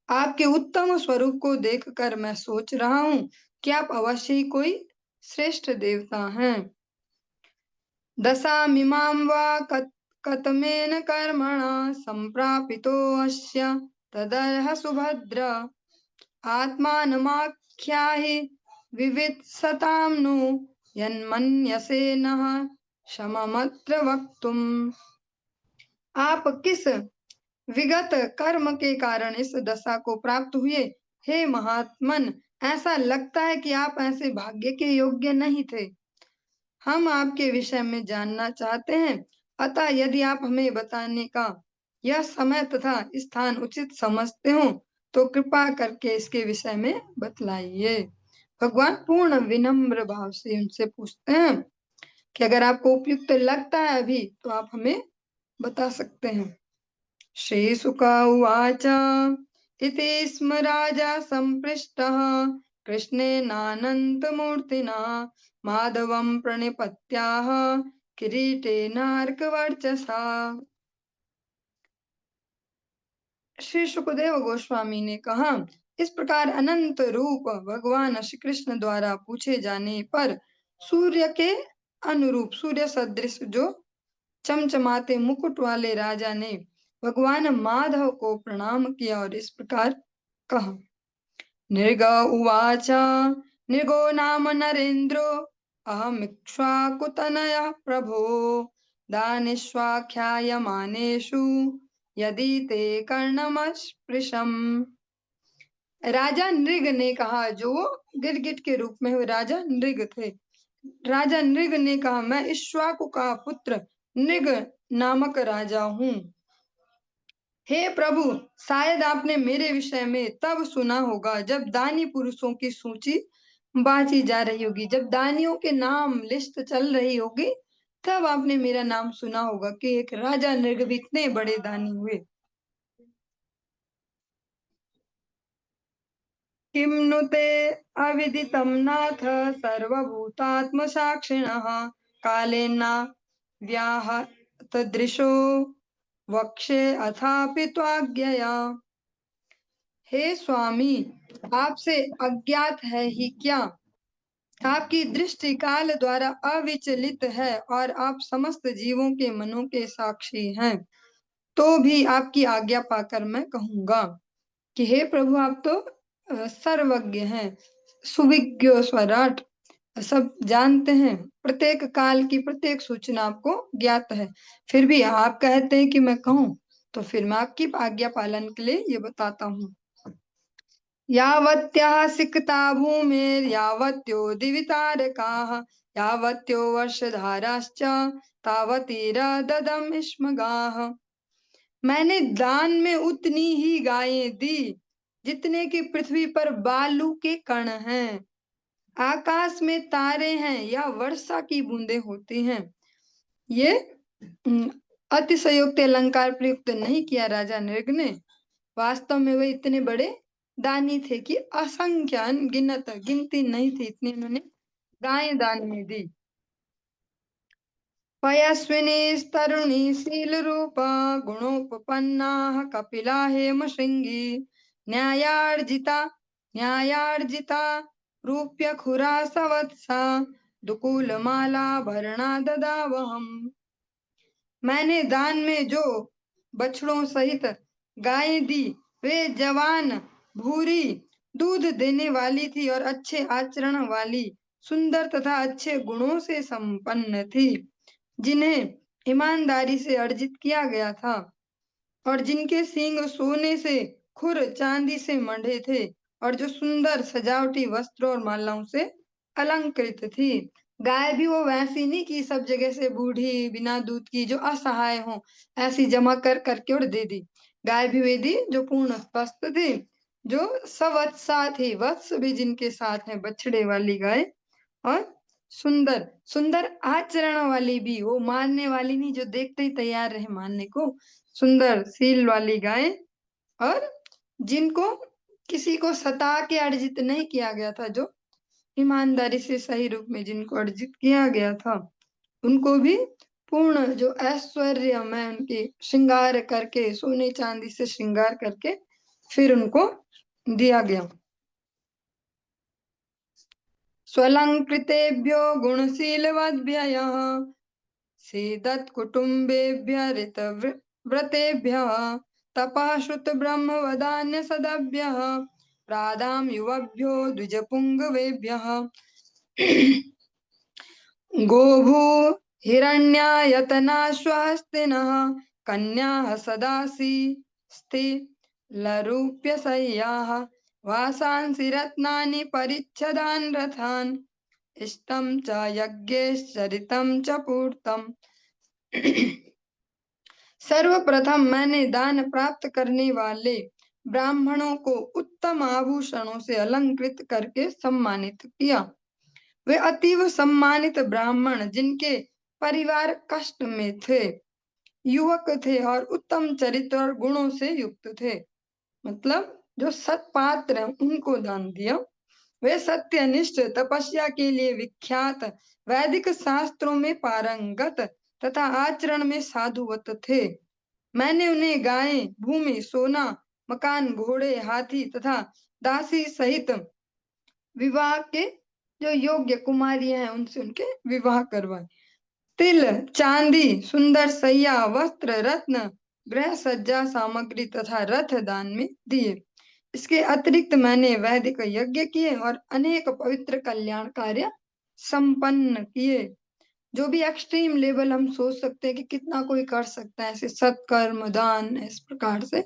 Speaker 2: आपके उत्तम स्वरूप को देखकर मैं सोच रहा हूँ कि आप अवश्य ही कोई श्रेष्ठ देवता हैं। दशामिमां वा कतमेन कर्मणा सम्प्रापितोऽस्य तदर्ह सुभद्र। आत्मानमाख्याहि विवित्सतां नु यन्मन्यसे नः क्षममत्र वक्तुम्। आप किस विगत कर्म के कारण इस दशा को प्राप्त हुए? हे महात्मन, ऐसा लगता है कि आप ऐसे भाग्य के योग्य नहीं थे। हम आपके विषय में जानना चाहते हैं, अतः यदि आप हमें बताने का यह समय तथा स्थान उचित समझते हो तो कृपा करके इसके विषय में बतलाइए। भगवान पूर्ण विनम्र भाव से उनसे पूछते हैं कि अगर आपको उपयुक्त लगता है अभी तो आप हमें बता सकते हैं। श्रीशुक उवाच इति स्म राजा संपृष्टः कृष्णेनानन्तमूर्तिना माधवं प्रणिपत्याह किरीटेनार्कवर्चसा। श्री सुखदेव गोस्वामी ने कहा, इस प्रकार अनंत रूप भगवान श्री कृष्ण द्वारा पूछे जाने पर सूर्य के अनुरूप, सूर्य सदृश जो चमचमाते मुकुट वाले राजा ने भगवान माधव को प्रणाम किया और इस प्रकार कहा। नृग उवाच नृगो नाम नरेन्द्रो अहमिक्ष्वाकुतनयः प्रभो दानेष्वाख्यायमानेषु यदि ते कर्णमस्पृशम्। राजा नृग ने कहा, जो गिरगिट के रूप में हुए राजा नृग थे। राजा नृग ने कहा, मैं इक्ष्वाकु का पुत्र नृग नामक राजा हूँ। हे प्रभु, शायद आपने मेरे विषय में तब सुना होगा जब दानी पुरुषों की सूची बांची जा रही होगी, जब दानियों के नाम लिस्ट चल रही होगी, तब आपने मेरा नाम सुना होगा कि एक राजा नृग भी इतने बड़े दानी हुए। किम नु ते अविदितं नाथ सर्वभूतात्मसाक्षिणः कालेन व्याहतदृशो वक्षे अथापि त्वाज्ञया। हे स्वामी, आपसे अज्ञात है ही क्या? आपकी दृष्टि काल द्वारा अविचलित है और आप समस्त जीवों के मनों के साक्षी हैं। तो भी आपकी आज्ञा पाकर मैं कहूंगा कि हे प्रभु, आप तो सर्वज्ञ हैं, सुविज्ञ स्वराट, सब जानते हैं, प्रत्येक काल की प्रत्येक सूचना आपको ज्ञात है। फिर भी आप कहते हैं कि मैं कहूँ, तो फिर मैं आपकी आज्ञा पालन के लिए ये बताता हूँ। यावत्याः सिक्ता भूमिर्यावत्योदिवितारकाः यावत्यो वर्षधाराश्च तावतीरददम् स्मगाः। मैंने दान में उतनी ही गायें दी जितने की पृथ्वी पर बालू के कण हैं, आकाश में तारे हैं या वर्षा की बूंदें होती हैं। ये अतिशयोक्ति अलंकार प्रयुक्त नहीं किया राजा नृग ने। वास्तव में वे इतने बड़े दानी थे कि असंख्य अनगिनत, गिनती नहीं थी, इतनी उन्होंने गायें दान में दी। पयस्विनी तरुणी शील रूपा गुणोपपन्नाः कपिला हेम श्रृंगी न्यायार्जिता रूप्य खुरा सवत्सा दुकूल माला भरणा ददावहम। मैंने दान में जो बछड़ों सहित गायें दी। वे जवान, भूरी, दूध देने वाली थी और अच्छे आचरण वाली, सुंदर तथा अच्छे गुणों से संपन्न थी, जिन्हें ईमानदारी से अर्जित किया गया था और जिनके सींग सोने से, खुर चांदी से मढ़े थे और जो सुंदर सजावटी वस्त्रों और मालाओं से अलंकृत थी। गाय भी वो वैसी नहीं कि सब जगह से बूढ़ी बिना दूध की जो असहाय हो, ऐसी जमा कर करके और दे दी। गाय भी वे दी जो पूर्ण स्वस्थ थी, जो सवत्सा थी, वत्स भी जिनके साथ है, बछड़े वाली गाय, और सुंदर सुंदर आचरण वाली भी, वो मारने वाली नहीं जो देखते ही तैयार रहे मारने को, सुंदर सील वाली गाय, और जिनको किसी को सता के अर्जित नहीं किया गया था, जो ईमानदारी से सही रूप में जिनको अर्जित किया गया था, उनको भी पूर्ण जो ऐश्वर्य में उनके श्रृंगार करके, सोने चांदी से श्रृंगार करके फिर उनको दिया गया। स्वलंकृतेभ्यो गुणशीलवद्भ्यः सीदत्कुटुम्बेभ्यः ऋतव्रतेभ्यः तपः श्रुतब्रह्मवदान्य सदभ्यः प्रादां युवभ्यो द्विजपुङ्गवेभ्यः गोभू हिरण्यायतनाश्वस्तिनः कन्याः सदासि स्थिलरूप्यशय्याः वासांसि रत्नानि परिच्छदान् रथान् इष्टं च यज्ञैश्चरितं च पूर्तम्। सर्वप्रथम मैंने दान प्राप्त करने वाले ब्राह्मणों को उत्तम आभूषणों से अलंकृत करके सम्मानित किया। वे अतीव सम्मानित ब्राह्मण, जिनके परिवार कष्ट में थे, युवक थे और उत्तम चरित्र और गुणों से युक्त थे, मतलब जो सत्पात्र हैं, उनको दान दिया। वे सत्यनिष्ठ, तपस्या के लिए विख्यात, वैदिक शास्त्रों में पारंगत तथा आचरण में साधुवत थे। मैंने उन्हें गायें, भूमि, सोना, मकान, घोड़े, हाथी तथा दासी सहित विवाह के जो योग्य कुमारियां हैं उनसे उनके विवाह करवाए। तिल, चांदी, सुंदर सैया, वस्त्र, रत्न, गृह सज्जा सामग्री तथा रथ दान में दिए। इसके अतिरिक्त मैंने वैदिक यज्ञ किए और अनेक पवित्र कल्याण कार्य संपन्न किए। जो भी एक्सट्रीम लेवल हम सोच सकते हैं कि कितना कोई कर सकता है, ऐसे सत्कर्म, दान, इस प्रकार से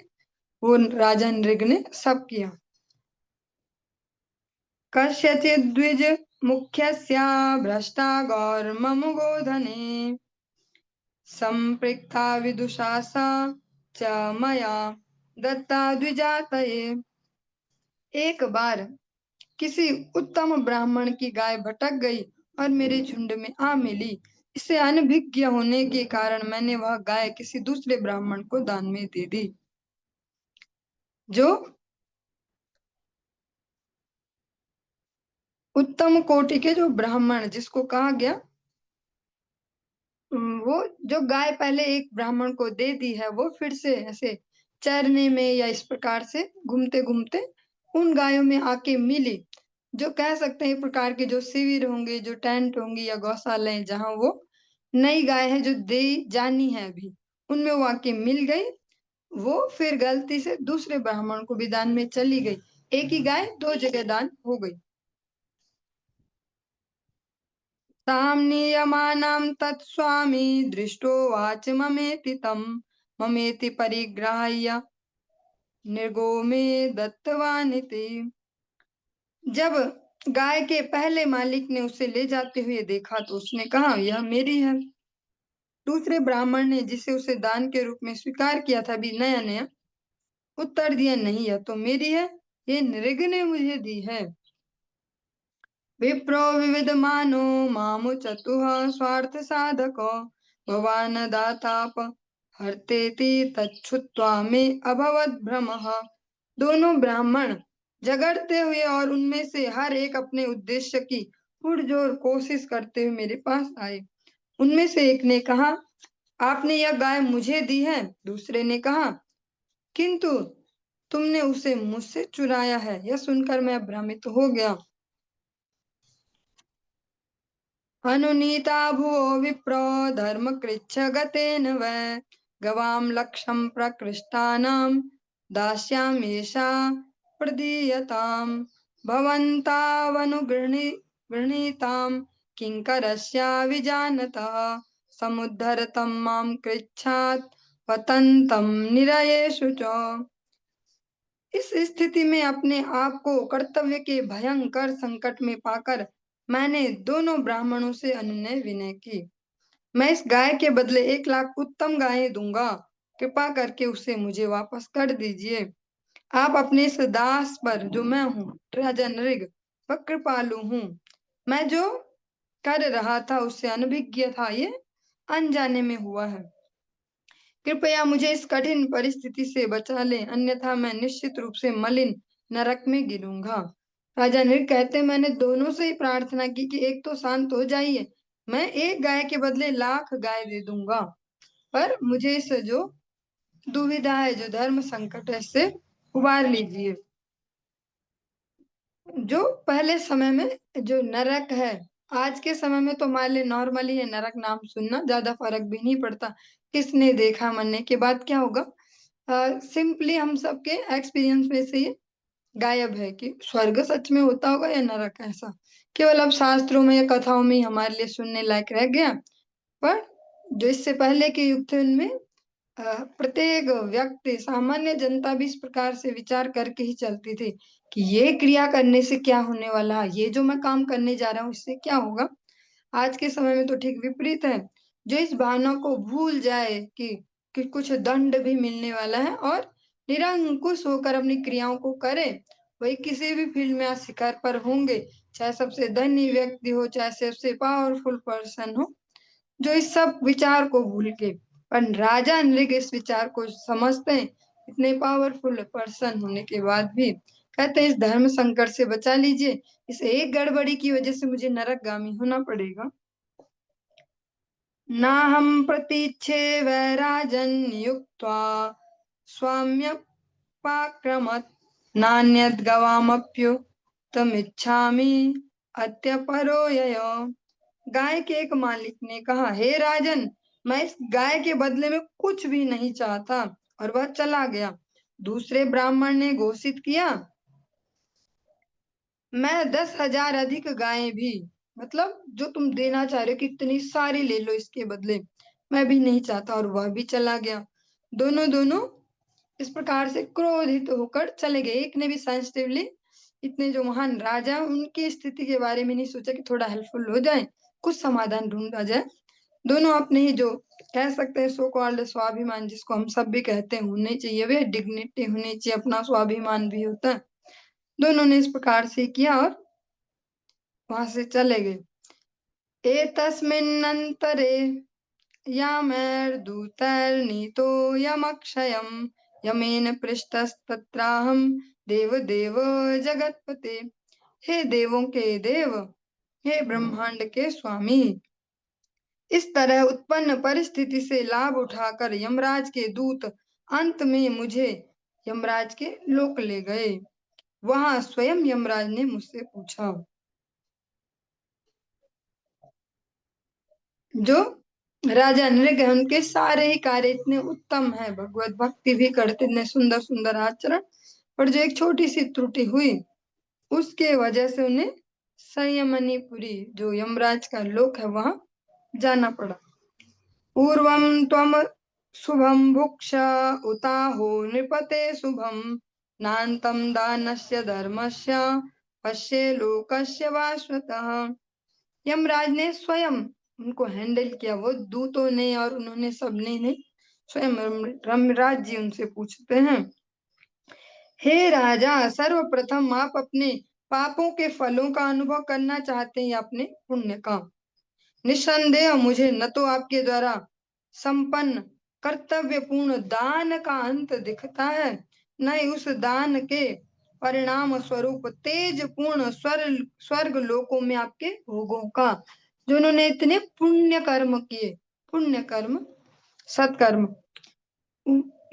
Speaker 2: वो राजा नृग ने सब किया। कस्यचित् द्विज मुख्यस्य भ्रष्टा गौर्ममुगोधने संपृक्ता विदुषा सा च मया दत्ता द्विजातये। एक बार किसी उत्तम ब्राह्मण की गाय भटक गई और मेरे झुंड में आ मिली। इससे अनभिज्ञ होने के कारण मैंने वह गाय किसी दूसरे ब्राह्मण को दान में दे दी। जो उत्तम कोटि के जो ब्राह्मण जिसको कहा गया, वो जो गाय पहले एक ब्राह्मण को दे दी है, वो फिर से ऐसे चरने में या इस प्रकार से घूमते घूमते उन गायों में आके मिली। जो कह सकते हैं एक प्रकार के जो शिविर होंगे, जो टेंट होंगी या गौशालाएं जहां वो नई गाय है जो दे जानी है अभी, उनमें वो आके मिल गई। वो फिर गलती से दूसरे ब्राह्मण को भी दान में चली गई। एक ही गाय दो जगह दान हो गई। तां नीयमानां तत्स्वामी दृष्टो वाच ममेति तं ममेति परिग्राह्य निर्गो में दत्तवानिति। जब गाय के पहले मालिक ने उसे ले जाते हुए देखा तो उसने कहा यह मेरी है। दूसरे ब्राह्मण ने जिसे उसे दान के रूप में स्वीकार किया था अभी नया नया, उत्तर दिया नहीं यह तो मेरी है, ये नृग ने मुझे दी है। विप्रो विविधमानो मामु चतुः स्वार्थ साधको भवान दाताप हर्तेति तच्छुत्वा में अभवत भ्रमः। दोनों ब्राह्मण झगड़ते हुए और उनमें से हर एक अपने उद्देश्य की पुरजोर कोशिश करते हुए मेरे पास आए। उनमें से एक ने कहा आपने यह गाय मुझे दी है। दूसरे ने कहा किंतु तुमने उसे मुझसे चुराया है। यह सुनकर मैं भ्रमित हो गया। अनुनीता भुवो विप्रो धर्म कृच्छ गतेन वै गवाम लक्षम प्रकृष्टानाम दास्याम्येषा प्रदीयताम् भवन्तावनुगृह्णीताम् किङ्करस्या विजानतः समुद्धरतं मां कृच्छात् पतन्तं निरयेषु च। इस स्थिति में अपने आप को कर्तव्य के भयंकर संकट में पाकर मैंने दोनों ब्राह्मणों से अनुनय विनय की। मैं इस गाय के बदले 1 लाख उत्तम गायें दूंगा, कृपा करके उसे मुझे वापस कर दीजिए। आप अपने इस दास पर, जो मैं हूँ राजा नृग, वह कृपालु हूँ। मैं जो कर रहा था उससे अनभिज्ञ था, ये अनजाने में हुआ है। कृपया मुझे इस कठिन परिस्थिति से बचा लें, अन्यथा मैं निश्चित रूप से मलिन नरक में गिरूंगा। राजा नृग कहते, मैंने दोनों से ही प्रार्थना की कि एक तो शांत हो जाइए, मैं 1 गाय के बदले 1 लाख गाय दे दूंगा, पर मुझे इस जो दुविधा है, जो धर्म संकट है, इससे उबार लीजिए। जो पहले समय में जो नरक है, आज के समय में तो हमारे लिए नॉर्मली है नरक नाम सुनना, ज्यादा फर्क भी नहीं पड़ता किसने देखा, मरने के बाद क्या होगा। सिंपली हम सबके एक्सपीरियंस में से ये गायब है कि स्वर्ग सच में होता होगा या नरक, ऐसा केवल अब शास्त्रों में या कथाओं में ही हमारे लिए सुनने लायक रह गया। पर जो इससे पहले के युग थे उनमें प्रत्येक व्यक्ति, सामान्य जनता भी इस प्रकार से विचार करके ही चलती थी कि ये क्रिया करने से क्या होने वाला, ये जो मैं काम करने जा रहा हूँ इससे क्या होगा। आज के समय में तो ठीक विपरीत है। जो इस भावना को भूल जाए कि कुछ दंड भी मिलने वाला है और निरंकुश होकर अपनी क्रियाओं को करे, वही किसी भी फील्ड में आज शिखर पर होंगे, चाहे सबसे धनी व्यक्ति हो, चाहे सबसे पावरफुल पर्सन हो, जो इस सब विचार को भूल के। पर राजा नृग इस विचार को समझते हैं, इतने पावरफुल पर्सन होने के बाद भी कहते हैं इस धर्म संकट से बचा लीजिए, इस एक गड़बड़ी की वजह से मुझे नरकगामी होना पड़ेगा। ना हम प्रतीक्षे वैराजन युक्त्वा स्वाम्यपाक्रमत् नान्यद् गवामप्युक्तमिच्छामि अत्यपरो ययो। गाय के एक मालिक ने कहा, हे राजन, मैं इस गाय के बदले में कुछ भी नहीं चाहता, और वह चला गया। दूसरे ब्राह्मण ने घोषित किया, मैं 10,000 अधिक गायें भी, मतलब जो तुम देना चाह रहे हो कि इतनी सारी ले लो इसके बदले, मैं भी नहीं चाहता, और वह भी चला गया। दोनों दोनों इस प्रकार से क्रोधित होकर चले गए। एक ने भी सेंसिटिवली, इतने जो महान राजा, उनकी स्थिति के बारे में नहीं सोचा कि थोड़ा हेल्पफुल हो जाए, कुछ समाधान ढूंढा जाए। दोनों अपने ही जो कह सकते हैं सो कॉल्ड स्वाभिमान, जिसको हम सब भी कहते हैं, होने चाहिए, वे डिग्निटी होनी चाहिए, अपना स्वाभिमान भी होता है। दोनों ने इस प्रकार से किया और वहां से चले गए। एतस्मिन्नन्तरे यामेर्दूतैर्नीतो यमक्षयम् यमेन पृष्टस्तत्राहं देवदेव जगत्पते। हे देवों के देव, हे ब्रह्मांड के स्वामी, इस तरह उत्पन्न परिस्थिति से लाभ उठाकर यमराज के दूत अंत में मुझे यमराज के लोक ले गए। वहां स्वयं यमराज ने मुझसे पूछा, जो राजा नृग है उनके सारे ही कार्य इतने उत्तम है, भगवत भक्ति भी करते, इतने सुंदर सुंदर आचरण, पर जो एक छोटी सी त्रुटि हुई उसके वजह से उन्हें संयमनीपुरी, जो यमराज का लोक है, वहां जाना पड़ा। पूर्वं त्वं शुभं भुक्ष उताहो नृपते शुभं नान्तं दानस्य धर्मस्य पश्ये लोकस्य वाश्वतः। यमराज ने स्वयं उनको हैंडल किया, वो दूतों ने और उन्होंने सबने ने स्वयं। यमराज जी उनसे पूछते हैं, हे राजा, सर्वप्रथम आप अपने पापों के फलों का अनुभव करना चाहते हैं या अपने पुण्य का? निस्संदेह मुझे न तो आपके द्वारा संपन्न कर्तव्यपूर्ण दान का अंत दिखता है, न ही उस दान के परिणाम स्वरूप तेज पूर्ण स्वर्ग लोकों में आपके भोगों का। जो उन्होंने इतने पुण्य कर्म किए, पुण्य कर्म, सत्कर्म,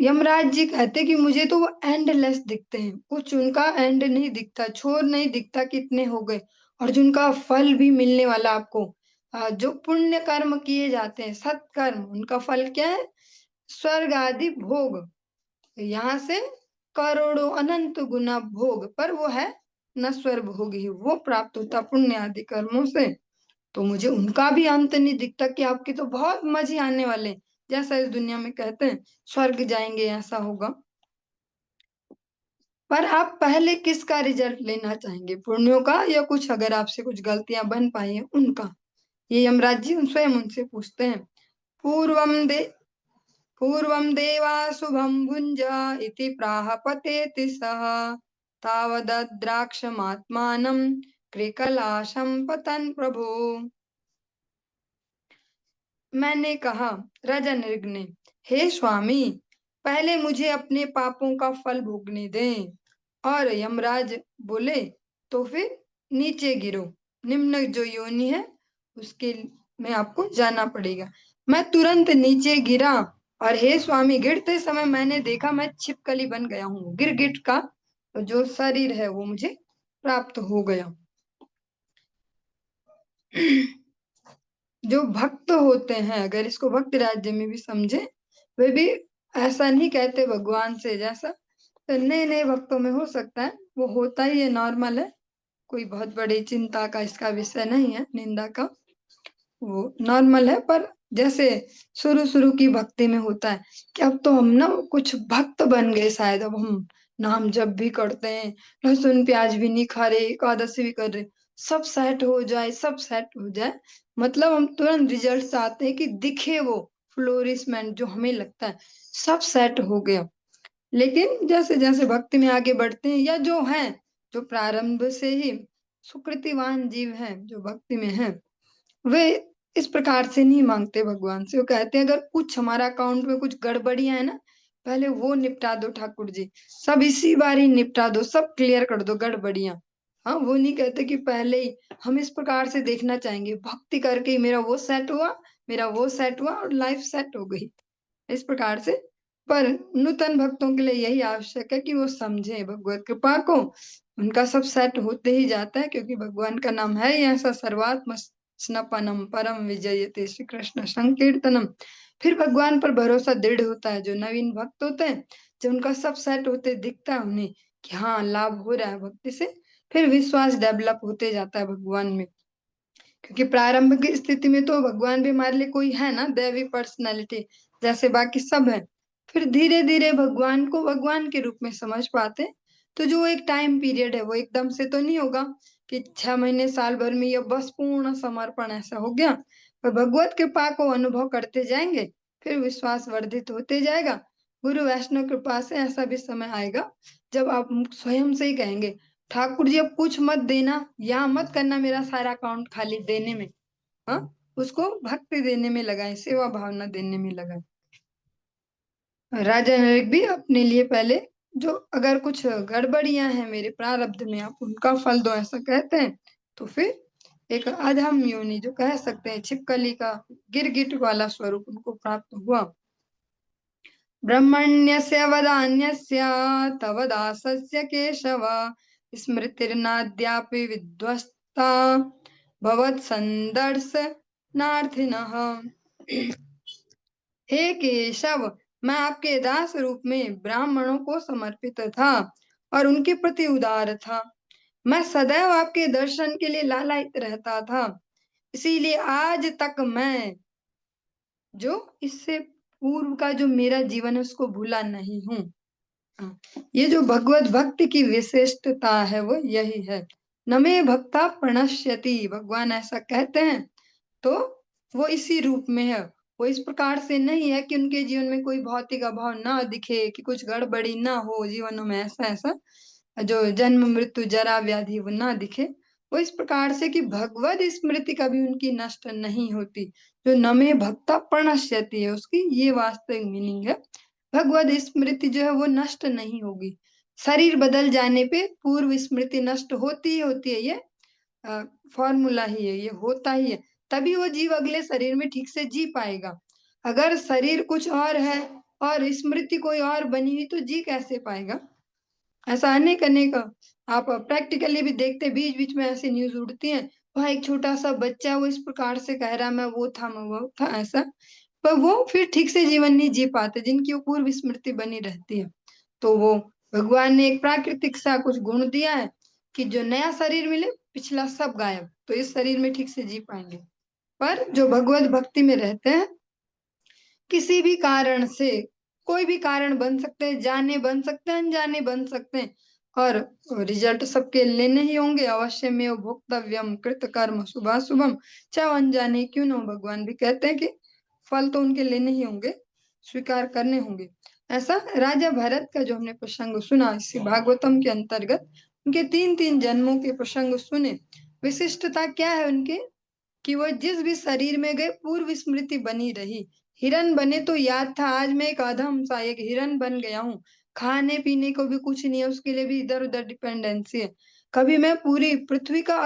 Speaker 2: यमराज जी कहते कि मुझे तो वो एंडलेस दिखते हैं, कुछ उनका एंड नहीं दिखता, छोर नहीं दिखता कितने हो गए, और जिनका फल भी मिलने वाला आपको। जो पुण्य कर्म किए जाते हैं, सत्कर्म, उनका फल क्या है? स्वर्ग आदि भोग। यहाँ से करोड़ों अनंत गुना भोग, पर वो है नश्वर भोग ही, वो प्राप्त होता पुण्य आदि कर्मों से। तो मुझे उनका भी अंत नहीं दिखता कि आपके तो बहुत मजे आने वाले हैं। जैसा इस दुनिया में कहते हैं स्वर्ग जाएंगे ऐसा होगा, पर आप पहले किसका रिजल्ट लेना चाहेंगे, पुण्यों का या कुछ अगर आपसे कुछ गलतियां बन पाई हैं उनका? ये यमराज जी स्वयं उनसे पूछते हैं। पूर्वम दे पूर्वं देवा शुभं भुञ्ज इति प्राहपतेति सः तावद्राक्षमात्मानं कृकलाशं पतन् प्रभो। मैंने कहा, राजा नृग ने, हे स्वामी, पहले मुझे अपने पापों का फल भोगने दें। और यमराज बोले, तो फिर नीचे गिरो, निम्न जो योनि है उसके में आपको जाना पड़ेगा। मैं तुरंत नीचे गिरा, और हे स्वामी, गिरते समय मैंने देखा मैं छिपकली बन गया हूँ। गिरगिट का जो शरीर है वो मुझे प्राप्त हो गया। जो भक्त होते हैं, अगर इसको भक्त राज्य में भी समझे, वे भी ऐसा नहीं कहते भगवान से जैसा। तो नए नए भक्तों में हो सकता है, वो होता ही है, नॉर्मल है, कोई बहुत बड़ी चिंता का इसका विषय नहीं है, निंदा का, वो नॉर्मल है। पर जैसे शुरू शुरू की भक्ति में होता है कि अब तो हम ना कुछ भक्त बन गए शायद, अब हम नाम जप भी करते हैं, लहसुन प्याज भी नहीं खा रहे, एकादशी भी कर रहे, सब सेट हो जाए, सब सेट हो जाए, मतलब हम तुरंत रिजल्ट्स आते हैं कि दिखे वो फ्लोरिशमेंट जो हमें लगता है सब सेट हो गया। लेकिन जैसे जैसे भक्ति में आगे बढ़ते हैं, या जो हैं, जो प्रारंभ से ही सुकृतिवान जीव हैं, जो भक्ति में हैं, वे इस प्रकार से नहीं मांगते भगवान से। वो कहते हैं अगर कुछ हमारा अकाउंट में कुछ गड़बड़ियां है ना, पहले वो निपटा दो ठाकुर जी, सब इसी बार ही निपटा दो, सब क्लियर कर दो गड़बड़ियां। हाँ, वो नहीं कहते कि पहले ही। हम इस प्रकार से देखना चाहेंगे, भक्ति करके ही मेरा वो सेट हुआ, मेरा वो सेट हुआ और लाइफ सेट हो गई, इस प्रकार से। पर नूतन भक्तों के लिए यही आवश्यक है कि वो समझे भगवत कृपा को, उनका सब सेट होते ही जाता है, क्योंकि भगवान का नाम है ही ऐसा, सर्वात्म स्नपनम परम विजयते श्री कृष्ण संकीर्तनम। फिर भगवान पर भरोसा दृढ़ होता है। जो नवीन भक्त होते हैं, जब उनका सब सेट होते दिखता है उन्हें कि हाँ लाभ हो रहा है भक्ति से, फिर विश्वास डेवलप होते जाता है भगवान में। क्योंकि प्रारंभ की स्थिति में तो भगवान भी हमारे लिए कोई है ना, दैवी पर्सनैलिटी जैसे बाकी सब है। फिर धीरे धीरे भगवान को भगवान के रूप में समझ पाते। तो जो एक टाइम पीरियड है वो एकदम से तो नहीं होगा कि 6 महीने साल भर में ये बस पूर्ण समर्पण ऐसा हो गया। पर भगवत कृपा को अनुभव करते जाएंगे, फिर विश्वास वर्धित होते जाएगा। गुरु वैष्णव कृपा से ऐसा भी समय आएगा जब आप स्वयं से ही कहेंगे, ठाकुर जी अब कुछ मत देना, यहाँ मत करना मेरा सारा अकाउंट खाली देने में। हाँ, उसको भक्ति देने में लगाए, सेवा भावना देने में लगाए। राजा नरेश भी अपने लिए पहले जो अगर कुछ गड़बड़ियां हैं मेरे प्रारब्ध में, आप उनका फल दो ऐसा कहते हैं। तो फिर एक अधम योनि जो कह सकते हैं, छिपकली का गिरगिट वाला स्वरूप उनको प्राप्त हुआ। ब्रह्मण्यस्य वदान्यस्य तव दासस्य केशव स्मृतिर्नाद्यापि विध्वस्ता भवत्सन्दर्शनार्थिनः। हे केशव, मैं आपके दास रूप में ब्राह्मणों को समर्पित था और उनके प्रति उदार था। मैं सदैव आपके दर्शन के लिए लालायित रहता था, इसीलिए आज तक मैं जो इससे पूर्व का जो मेरा जीवन है उसको भूला नहीं हूँ। हाँ, ये जो भगवत भक्ति की विशिष्टता है वो यही है। न मे भक्ता प्रणश्यति, भगवान ऐसा कहते हैं। तो वो इसी रूप में है। वो इस प्रकार से नहीं है कि उनके जीवन में कोई भौतिक अभाव ना दिखे, कि कुछ गड़बड़ी ना हो जीवनों में, ऐसा ऐसा जो जन्म मृत्यु जरा व्याधि वो ना दिखे। वो इस प्रकार से कि भगवत स्मृति कभी उनकी नष्ट नहीं होती। जो नमे भक्ता प्रणश्यति है, उसकी ये वास्तविक मीनिंग है। भगवत स्मृति जो है वो नष्ट नहीं होगी। शरीर बदल जाने पे पूर्व स्मृति नष्ट होती ही होती है, ये फॉर्मूला ही है, ये होता ही है। तभी वो जीव अगले शरीर में ठीक से जी पाएगा। अगर शरीर कुछ और है और स्मृति कोई और बनी हुई, तो जी कैसे पाएगा? ऐसा अनेक अनेक आप प्रैक्टिकली भी देखते, बीच बीच में ऐसी न्यूज उड़ती है, वहां एक छोटा सा बच्चा वो इस प्रकार से कह रहा मैं वो था, मैं वो था, ऐसा। पर वो फिर ठीक से जीवन नहीं जी पाते, जिनकी वो पूर्व स्मृति बनी रहती है। तो वो भगवान ने एक प्राकृतिक सा कुछ गुण दिया है कि जो नया शरीर मिले पिछला सब गायब, तो इस शरीर में ठीक से जी पाएंगे। पर जो भगवत भक्ति में रहते हैं, किसी भी कारण से, कोई भी कारण बन सकते हैं, जाने बन सकते हैं, अनजाने बन सकते हैं, और रिजल्ट सबके लेने ही होंगे। अवश्य में वो भोक्तव्यम कृत कर्म शुभाशुभम, चाहे वो अनजाने क्यों ना हो। भगवान भी कहते हैं कि फल तो उनके लेने ही होंगे, स्वीकार करने होंगे। ऐसा राजा भरत का जो हमने प्रसंग सुना इसी भागवतम के अंतर्गत, उनके 3-3 जन्मों के प्रसंग सुने। विशिष्टता क्या है उनकी कि वो जिस भी शरीर में गए पूर्व स्मृति बनी रही। हिरन बने तो याद था आज मैं एक अधम सा एक हिरन बन गया हूँ, खाने पीने को भी कुछ नहीं है, उसके लिए भी इधर उधर डिपेंडेंसी है। कभी मैं पूरी पृथ्वी का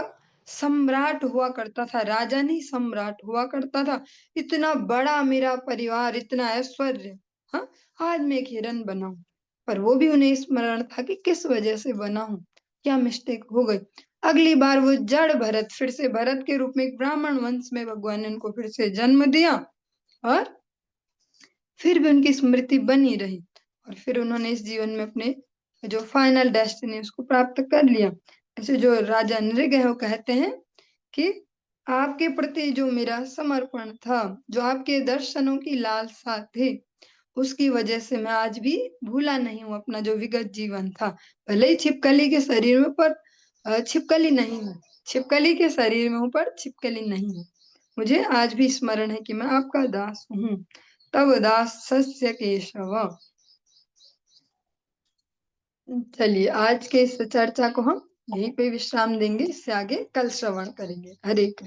Speaker 2: सम्राट हुआ करता था, राजा नहीं सम्राट हुआ करता था, इतना बड़ा मेरा परिवार, इतना ऐश्वर्य। हाँ, आज मैं एक हिरन बना हूँ। पर वो भी उन्हें स्मरण था कि किस वजह से बना हूँ, क्या मिस्टेक हो गई। अगली बार वो जड़ भरत, फिर से भरत के रूप में एक ब्राह्मण वंश में भगवान ने उनको फिर से जन्म दिया, और फिर भी उनकी स्मृति बनी रही, और फिर उन्होंने इस जीवन में अपने जो फाइनल डेस्टिनी उसको प्राप्त कर लिया। ऐसे जो राजा नृग है वो कहते हैं कि आपके प्रति जो मेरा समर्पण था, जो आपके दर्शनों की लालसा थी, उसकी वजह से मैं आज भी भूला नहीं हूँ अपना जो विगत जीवन था। भले ही छिपकली के शरीर में, पर छिपकली नहीं हूँ। छिपकली के शरीर में हूँ पर छिपकली नहीं हूँ। मुझे आज भी स्मरण है कि मैं आपका दास हूँ। तब दास सस्य केशव। चलिए आज के इस चर्चा को हम यहीं पे विश्राम देंगे, इससे आगे कल श्रवण करेंगे। हरे कृष्ण।